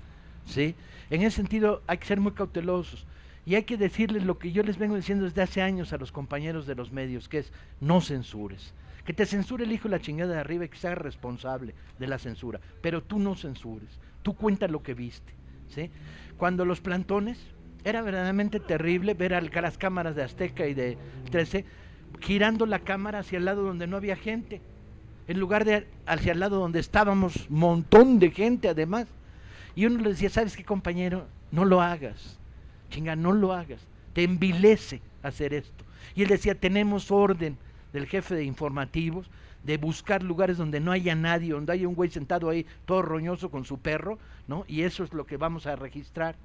¿sí? En ese sentido hay que ser muy cautelosos y hay que decirles lo que yo les vengo diciendo desde hace años a los compañeros de los medios, que es: no censures. Que te censure el hijo de la chingada de arriba y que se haga responsable de la censura, pero tú no censures, tú cuenta lo que viste, ¿sí? Cuando los plantones, era verdaderamente terrible ver a las cámaras de Azteca y de 13 girando la cámara hacia el lado donde no había gente, en lugar de hacia el lado donde estábamos, montón de gente además. Y uno le decía, ¿sabes qué, compañero? No lo hagas, chinga, no lo hagas, te envilece hacer esto. Y él decía, tenemos orden del jefe de informativos de buscar lugares donde no haya nadie, donde haya un güey sentado ahí todo roñoso con su perro, ¿no? Y eso es lo que vamos a registrar.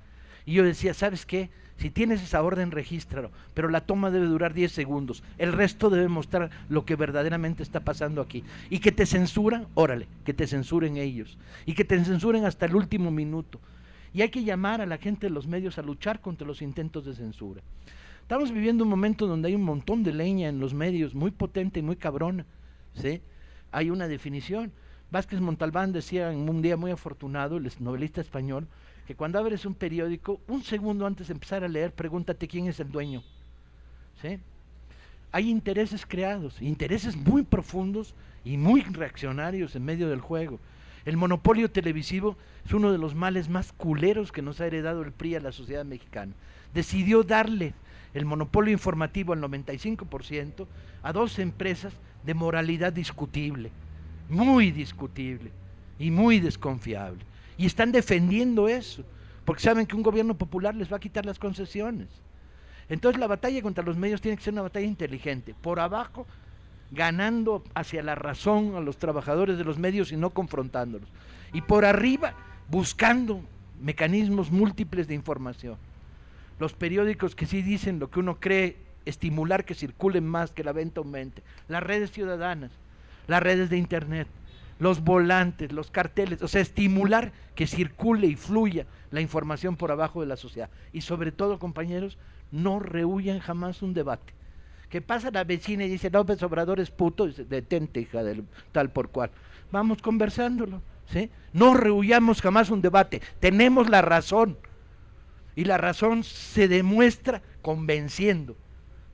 Y yo decía, ¿sabes qué? Si tienes esa orden, regístralo, pero la toma debe durar 10 segundos, el resto debe mostrar lo que verdaderamente está pasando aquí. Y que te censuran, órale, que te censuren ellos, y que te censuren hasta el último minuto. Y hay que llamar a la gente de los medios a luchar contra los intentos de censura. Estamos viviendo un momento donde hay un montón de leña en los medios, muy potente y muy cabrona, ¿sí? Hay una definición. Vázquez Montalbán decía en un día muy afortunado, el novelista español, que cuando abres un periódico, un segundo antes de empezar a leer, pregúntate quién es el dueño, ¿sí? Hay intereses creados, intereses muy profundos y muy reaccionarios en medio del juego. El monopolio televisivo es uno de los males más culeros que nos ha heredado el PRI a la sociedad mexicana. Decidió darle el monopolio informativo al 95% a dos empresas de moralidad discutible, muy discutible y muy desconfiable. Y están defendiendo eso, porque saben que un gobierno popular les va a quitar las concesiones. Entonces la batalla contra los medios tiene que ser una batalla inteligente, por abajo, ganando hacia la razón a los trabajadores de los medios y no confrontándolos. Y por arriba, buscando mecanismos múltiples de información. Los periódicos que sí dicen lo que uno cree, estimular que circulen más, que la venta aumente. Las redes ciudadanas, las redes de internet, los volantes, los carteles, o sea, estimular que circule y fluya la información por abajo de la sociedad. Y sobre todo, compañeros, no rehuyan jamás un debate. Que pasa la vecina y dice, López Obrador es puto, y dice, detente, hija del tal por cual. Vamos conversándolo, ¿sí? No rehuyamos jamás un debate, tenemos la razón. Y la razón se demuestra convenciendo.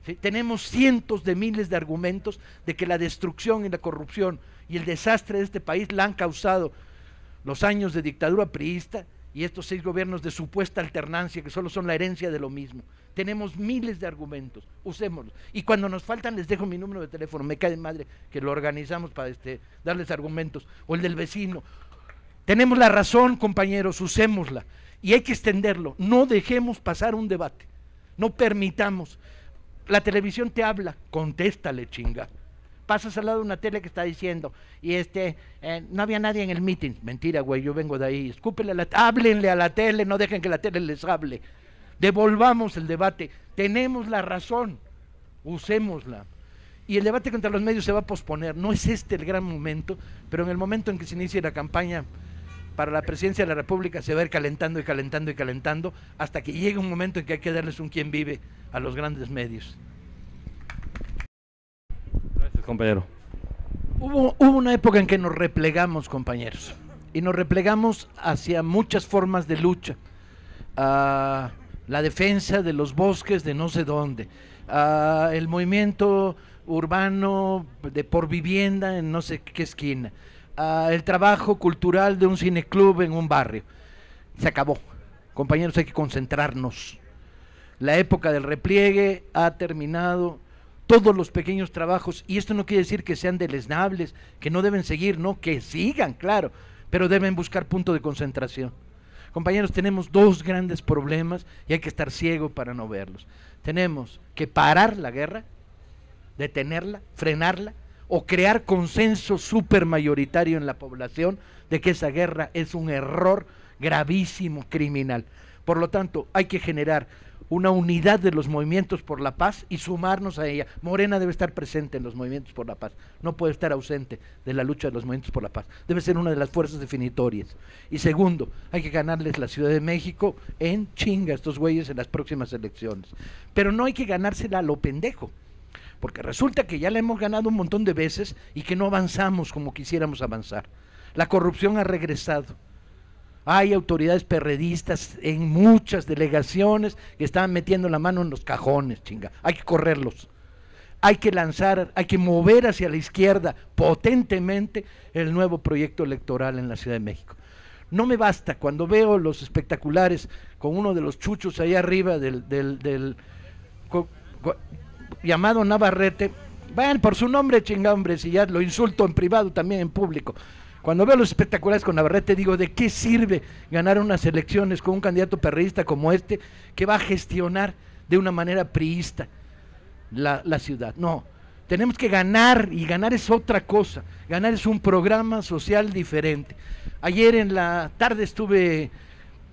¿Sí? Tenemos cientos de miles de argumentos de que la destrucción y la corrupción y el desastre de este país la han causado los años de dictadura priista y estos 6 gobiernos de supuesta alternancia que solo son la herencia de lo mismo. Tenemos miles de argumentos, usémoslos. Y cuando nos faltan les dejo mi número de teléfono, me cae de madre que lo organizamos para darles argumentos, o el del vecino. Tenemos la razón, compañeros, usémosla. Y hay que extenderlo, no dejemos pasar un debate, no permitamos. La televisión te habla, contéstale, chinga. Pasas al lado de una tele que está diciendo, y no había nadie en el meeting. Mentira, güey, yo vengo de ahí. Escúpele háblenle a la tele, no dejen que la tele les hable. Devolvamos el debate, tenemos la razón, usémosla. Y el debate contra los medios se va a posponer, no es este el gran momento, pero en el momento en que se inicie la campaña para la presidencia de la República se va a ir calentando y calentando y calentando hasta que llegue un momento en que hay que darles un quién vive a los grandes medios. Gracias, compañero. Hubo una época en que nos replegamos, compañeros, y nos replegamos hacia muchas formas de lucha. La defensa de los bosques de no sé dónde, el movimiento urbano de por vivienda en no sé qué esquina, el trabajo cultural de un cineclub en un barrio. Se acabó, compañeros, hay que concentrarnos. La época del repliegue ha terminado. Todos los pequeños trabajos, y esto no quiere decir que sean deleznables, que no deben seguir, no, que sigan, claro, pero deben buscar punto de concentración. Compañeros, tenemos 2 grandes problemas y hay que estar ciego para no verlos. Tenemos que parar la guerra, detenerla, frenarla, o crear consenso supermayoritario en la población de que esa guerra es un error gravísimo, criminal. Por lo tanto, hay que generar una unidad de los movimientos por la paz y sumarnos a ella. Morena debe estar presente en los movimientos por la paz, no puede estar ausente de la lucha de los movimientos por la paz, debe ser una de las fuerzas definitorias. Y segundo, hay que ganarles la Ciudad de México en chinga a estos güeyes en las próximas elecciones, pero no hay que ganársela a lo pendejo, porque resulta que ya la hemos ganado un montón de veces y que no avanzamos como quisiéramos avanzar. La corrupción ha regresado. Hay autoridades perredistas en muchas delegaciones que están metiendo la mano en los cajones, chinga. Hay que correrlos. Hay que lanzar, hay que mover hacia la izquierda potentemente el nuevo proyecto electoral en la Ciudad de México. No me basta cuando veo los espectaculares con uno de los chuchos ahí arriba llamado Navarrete, Bueno, por su nombre, chinga, hombre, si ya lo insulto en privado, también en público. Cuando veo los espectaculares con Navarrete, digo, ¿de qué sirve ganar unas elecciones con un candidato perreísta como este, que va a gestionar de una manera priista la ciudad? No, tenemos que ganar, y ganar es otra cosa. Ganar es un programa social diferente. Ayer en la tarde estuve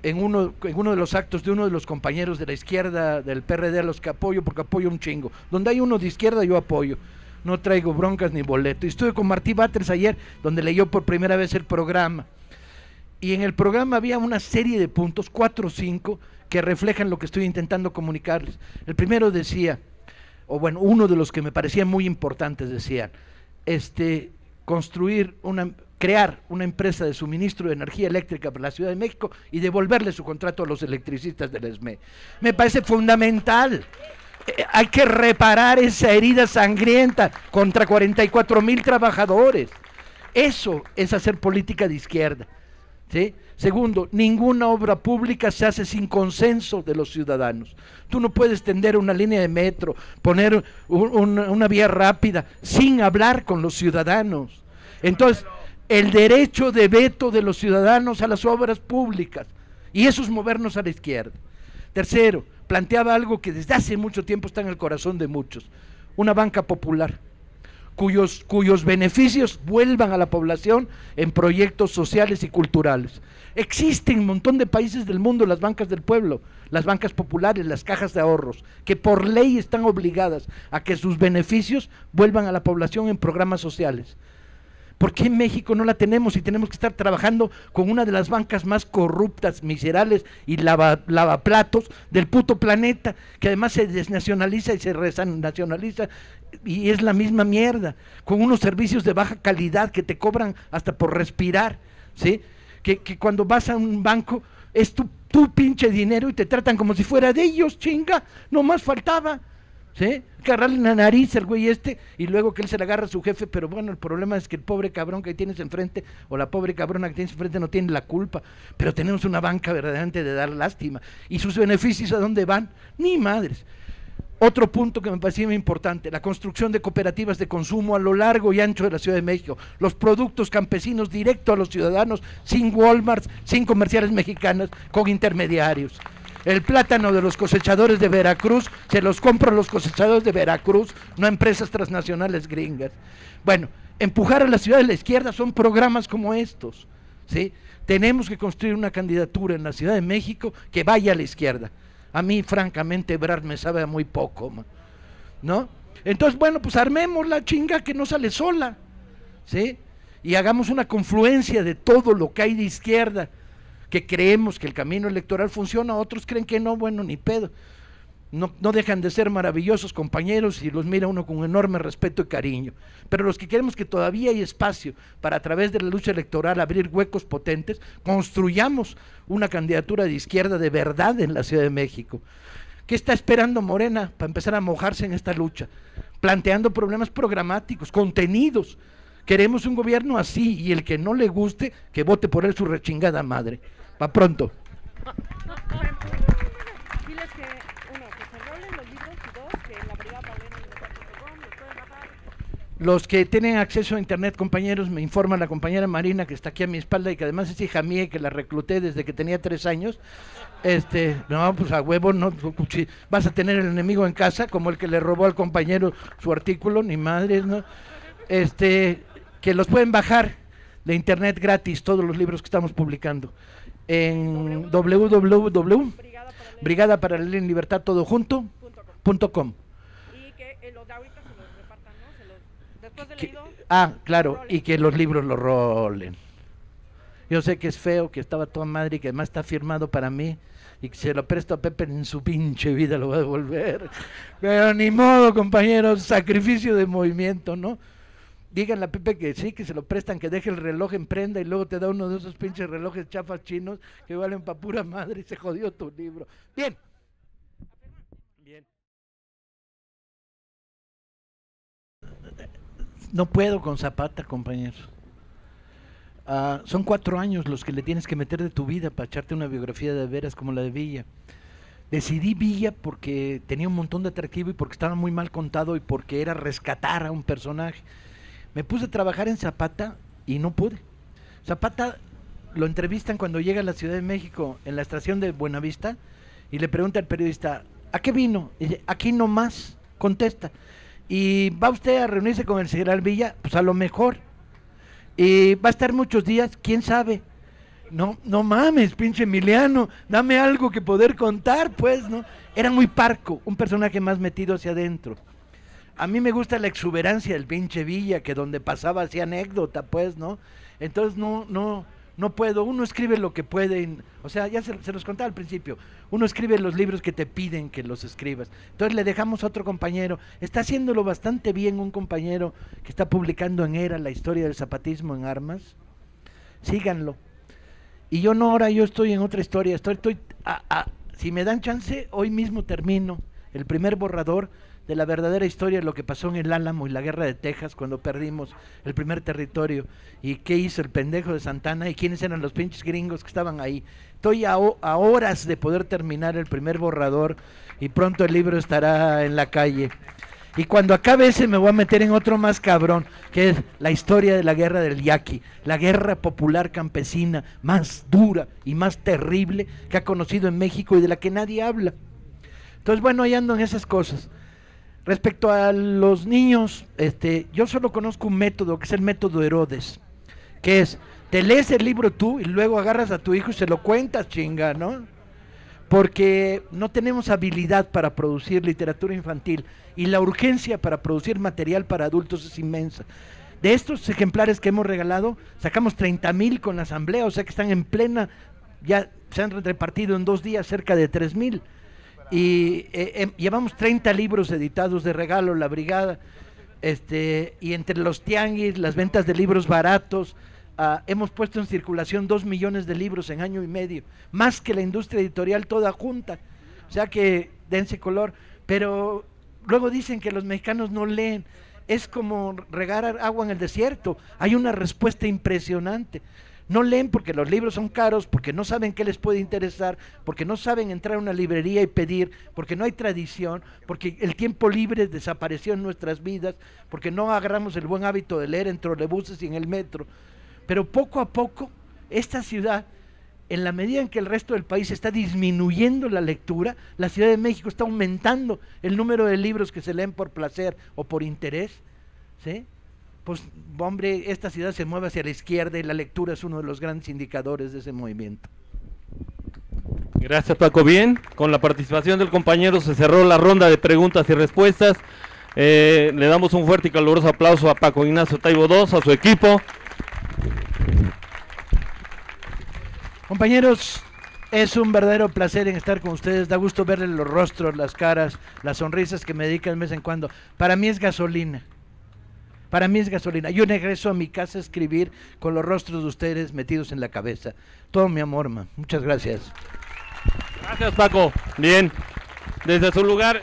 en uno de los actos de uno de los compañeros de la izquierda del PRD, a los que apoyo, porque apoyo un chingo. Donde hay uno de izquierda, yo apoyo. No traigo broncas ni boleto. Y estuve con Martí Batres ayer, donde leyó por primera vez el programa. Y en el programa había una serie de puntos, 4 o 5, que reflejan lo que estoy intentando comunicarles. El primero decía, o bueno, uno de los que me parecían muy importantes decían, crear una empresa de suministro de energía eléctrica para la Ciudad de México y devolverle su contrato a los electricistas del SME. Me parece fundamental. Hay que reparar esa herida sangrienta contra 44,000 trabajadores. Eso es hacer política de izquierda, ¿sí? Segundo, ninguna obra pública se hace sin consenso de los ciudadanos. Tú no puedes tender una línea de metro, poner una vía rápida sin hablar con los ciudadanos. Entonces, el derecho de veto de los ciudadanos a las obras públicas, y eso es movernos a la izquierda. Tercero, planteaba algo que desde hace mucho tiempo está en el corazón de muchos, una banca popular, cuyos beneficios vuelvan a la población en proyectos sociales y culturales. Existen un montón de países del mundo las bancas del pueblo, las bancas populares, las cajas de ahorros, que por ley están obligadas a que sus beneficios vuelvan a la población en programas sociales. ¿Por qué en México no la tenemos y tenemos que estar trabajando con una de las bancas más corruptas, miserables y lavaplatos del puto planeta, que además se desnacionaliza y se renacionaliza y es la misma mierda, con unos servicios de baja calidad que te cobran hasta por respirar, ¿sí? Que cuando vas a un banco es tu pinche dinero y te tratan como si fuera de ellos, chinga, no más faltaba. ¿Sí? Que agarrarle la nariz al güey y luego que él se le agarra a su jefe, pero bueno, el problema es que el pobre cabrón que tienes enfrente o la pobre cabrona que tienes enfrente no tiene la culpa, pero tenemos una banca verdaderamente de dar lástima. ¿Y sus beneficios a dónde van? Ni madres. Otro punto que me parecía muy importante, la construcción de cooperativas de consumo a lo largo y ancho de la Ciudad de México, los productos campesinos directo a los ciudadanos, sin Walmart, sin comerciales mexicanas, con intermediarios. El plátano de los cosechadores de Veracruz, se los compran los cosechadores de Veracruz, no empresas transnacionales gringas. Bueno, empujar a la ciudad de la izquierda son programas como estos, ¿sí? Tenemos que construir una candidatura en la Ciudad de México que vaya a la izquierda. A mí, francamente, Ebrard me sabe a muy poco, ¿no? Entonces, bueno, pues armemos la chinga que no sale sola, ¿sí? Y hagamos una confluencia de todo lo que hay de izquierda, que creemos que el camino electoral funciona, otros creen que no, bueno, ni pedo. No dejan de ser maravillosos compañeros y los mira uno con enorme respeto y cariño. Pero los que queremos que todavía hay espacio para, a través de la lucha electoral, abrir huecos potentes, construyamos una candidatura de izquierda de verdad en la Ciudad de México. ¿Qué está esperando Morena para empezar a mojarse en esta lucha? Planteando problemas programáticos, contenidos. Queremos un gobierno así, y el que no le guste, que vote por él su rechingada madre. Pa' pronto. Diles que, uno, que se rolen los libros, y dos, que en la brigada paulina los pueden bajar. Los que tienen acceso a internet, compañeros, me informa la compañera Marina, que está aquí a mi espalda y que además es hija mía, que la recluté desde que tenía 3 años. No, pues a huevo, no, vas a tener el enemigo en casa, como el que le robó al compañero su artículo, ni madres, ¿no? Que los pueden bajar de internet gratis, todos los libros que estamos publicando en www.brigadaparalelenlibertadtodojunto.com. Y que los de ahorita se los repartan, ¿no? Después de leído. Claro, y que los libros los rolen. Yo sé que es feo, que estaba toda madre y que además está firmado para mí y que se lo presto a Pepe, en su pinche vida lo va a devolver. Pero ni modo, compañeros, sacrificio de movimiento, ¿no? Díganle a Pepe que sí, que se lo prestan, que deje el reloj en prenda y luego te da uno de esos pinches relojes chafas chinos que valen pa' pura madre y se jodió tu libro. Bien. Bien. No puedo con Zapata, compañeros. Son 4 años los que le tienes que meter de tu vida para echarte una biografía de veras como la de Villa. Decidí Villa porque tenía un montón de atractivo y porque estaba muy mal contado y porque era rescatar a un personaje. Me puse a trabajar en Zapata y no pude. Zapata lo entrevistan cuando llega a la Ciudad de México en la estación de Buenavista y le pregunta al periodista, ¿a qué vino? Y dice, aquí nomás, contesta. ¿Y va usted a reunirse con el general Villa? Pues a lo mejor. ¿Y va a estar muchos días? ¿Quién sabe? No, no mames, pinche Emiliano, dame algo que poder contar, pues, ¿no? Era muy parco, un personaje más metido hacia adentro. A mí me gusta la exuberancia del pinche Villa, que donde pasaba hacía anécdota, pues, ¿no? Entonces no puedo, uno escribe lo que puede, o sea, ya se los contaba al principio, uno escribe los libros que te piden que los escribas. Entonces le dejamos a otro compañero, está haciéndolo bastante bien un compañero que está publicando en ERA la historia del zapatismo en armas, síganlo. Y yo no, ahora yo estoy en otra historia, si me dan chance, hoy mismo termino el primer borrador de la verdadera historia de lo que pasó en el Álamo y la guerra de Texas cuando perdimos el primer territorio y qué hizo el pendejo de Santana y quiénes eran los pinches gringos que estaban ahí. Estoy a horas de poder terminar el primer borrador y pronto el libro estará en la calle. Y cuando acabe ese me voy a meter en otro más cabrón, que es la historia de la guerra del Yaqui, la guerra popular campesina más dura y más terrible que ha conocido en México y de la que nadie habla. Entonces, bueno, ahí ando en esas cosas. Respecto a los niños, yo solo conozco un método, que es el método Herodes, que es, te lees el libro tú y luego agarras a tu hijo y se lo cuentas, chinga, ¿no? Porque no tenemos habilidad para producir literatura infantil y la urgencia para producir material para adultos es inmensa. De estos ejemplares que hemos regalado, sacamos 30,000 con la asamblea, o sea que están en plena, ya se han repartido en 2 días cerca de 3,000. Y llevamos 30 libros editados de regalo, la brigada, y entre los tianguis, las ventas de libros baratos, hemos puesto en circulación 2 millones de libros en año y medio, más que la industria editorial toda junta, o sea que dense color, pero luego dicen que los mexicanos no leen, es como regar agua en el desierto, hay una respuesta impresionante. No leen porque los libros son caros, porque no saben qué les puede interesar, porque no saben entrar a una librería y pedir, porque no hay tradición, porque el tiempo libre desapareció en nuestras vidas, porque no agarramos el buen hábito de leer en trolebuses y en el metro. Pero poco a poco, esta ciudad, en la medida en que el resto del país está disminuyendo la lectura, la Ciudad de México está aumentando el número de libros que se leen por placer o por interés, ¿sí? Pues, hombre, esta ciudad se mueve hacia la izquierda y la lectura es uno de los grandes indicadores de ese movimiento. Gracias, Paco. Bien, con la participación del compañero se cerró la ronda de preguntas y respuestas. Le damos un fuerte y caluroso aplauso a Paco Ignacio Taibo II, a su equipo. Compañeros, es un verdadero placer en estar con ustedes, da gusto verles los rostros, las caras, las sonrisas que me dedican de vez en cuando. Para mí es gasolina. Para mí es gasolina. Yo regreso a mi casa a escribir con los rostros de ustedes metidos en la cabeza. Todo mi amor, man. Muchas gracias. Gracias, Paco. Bien. Desde su lugar...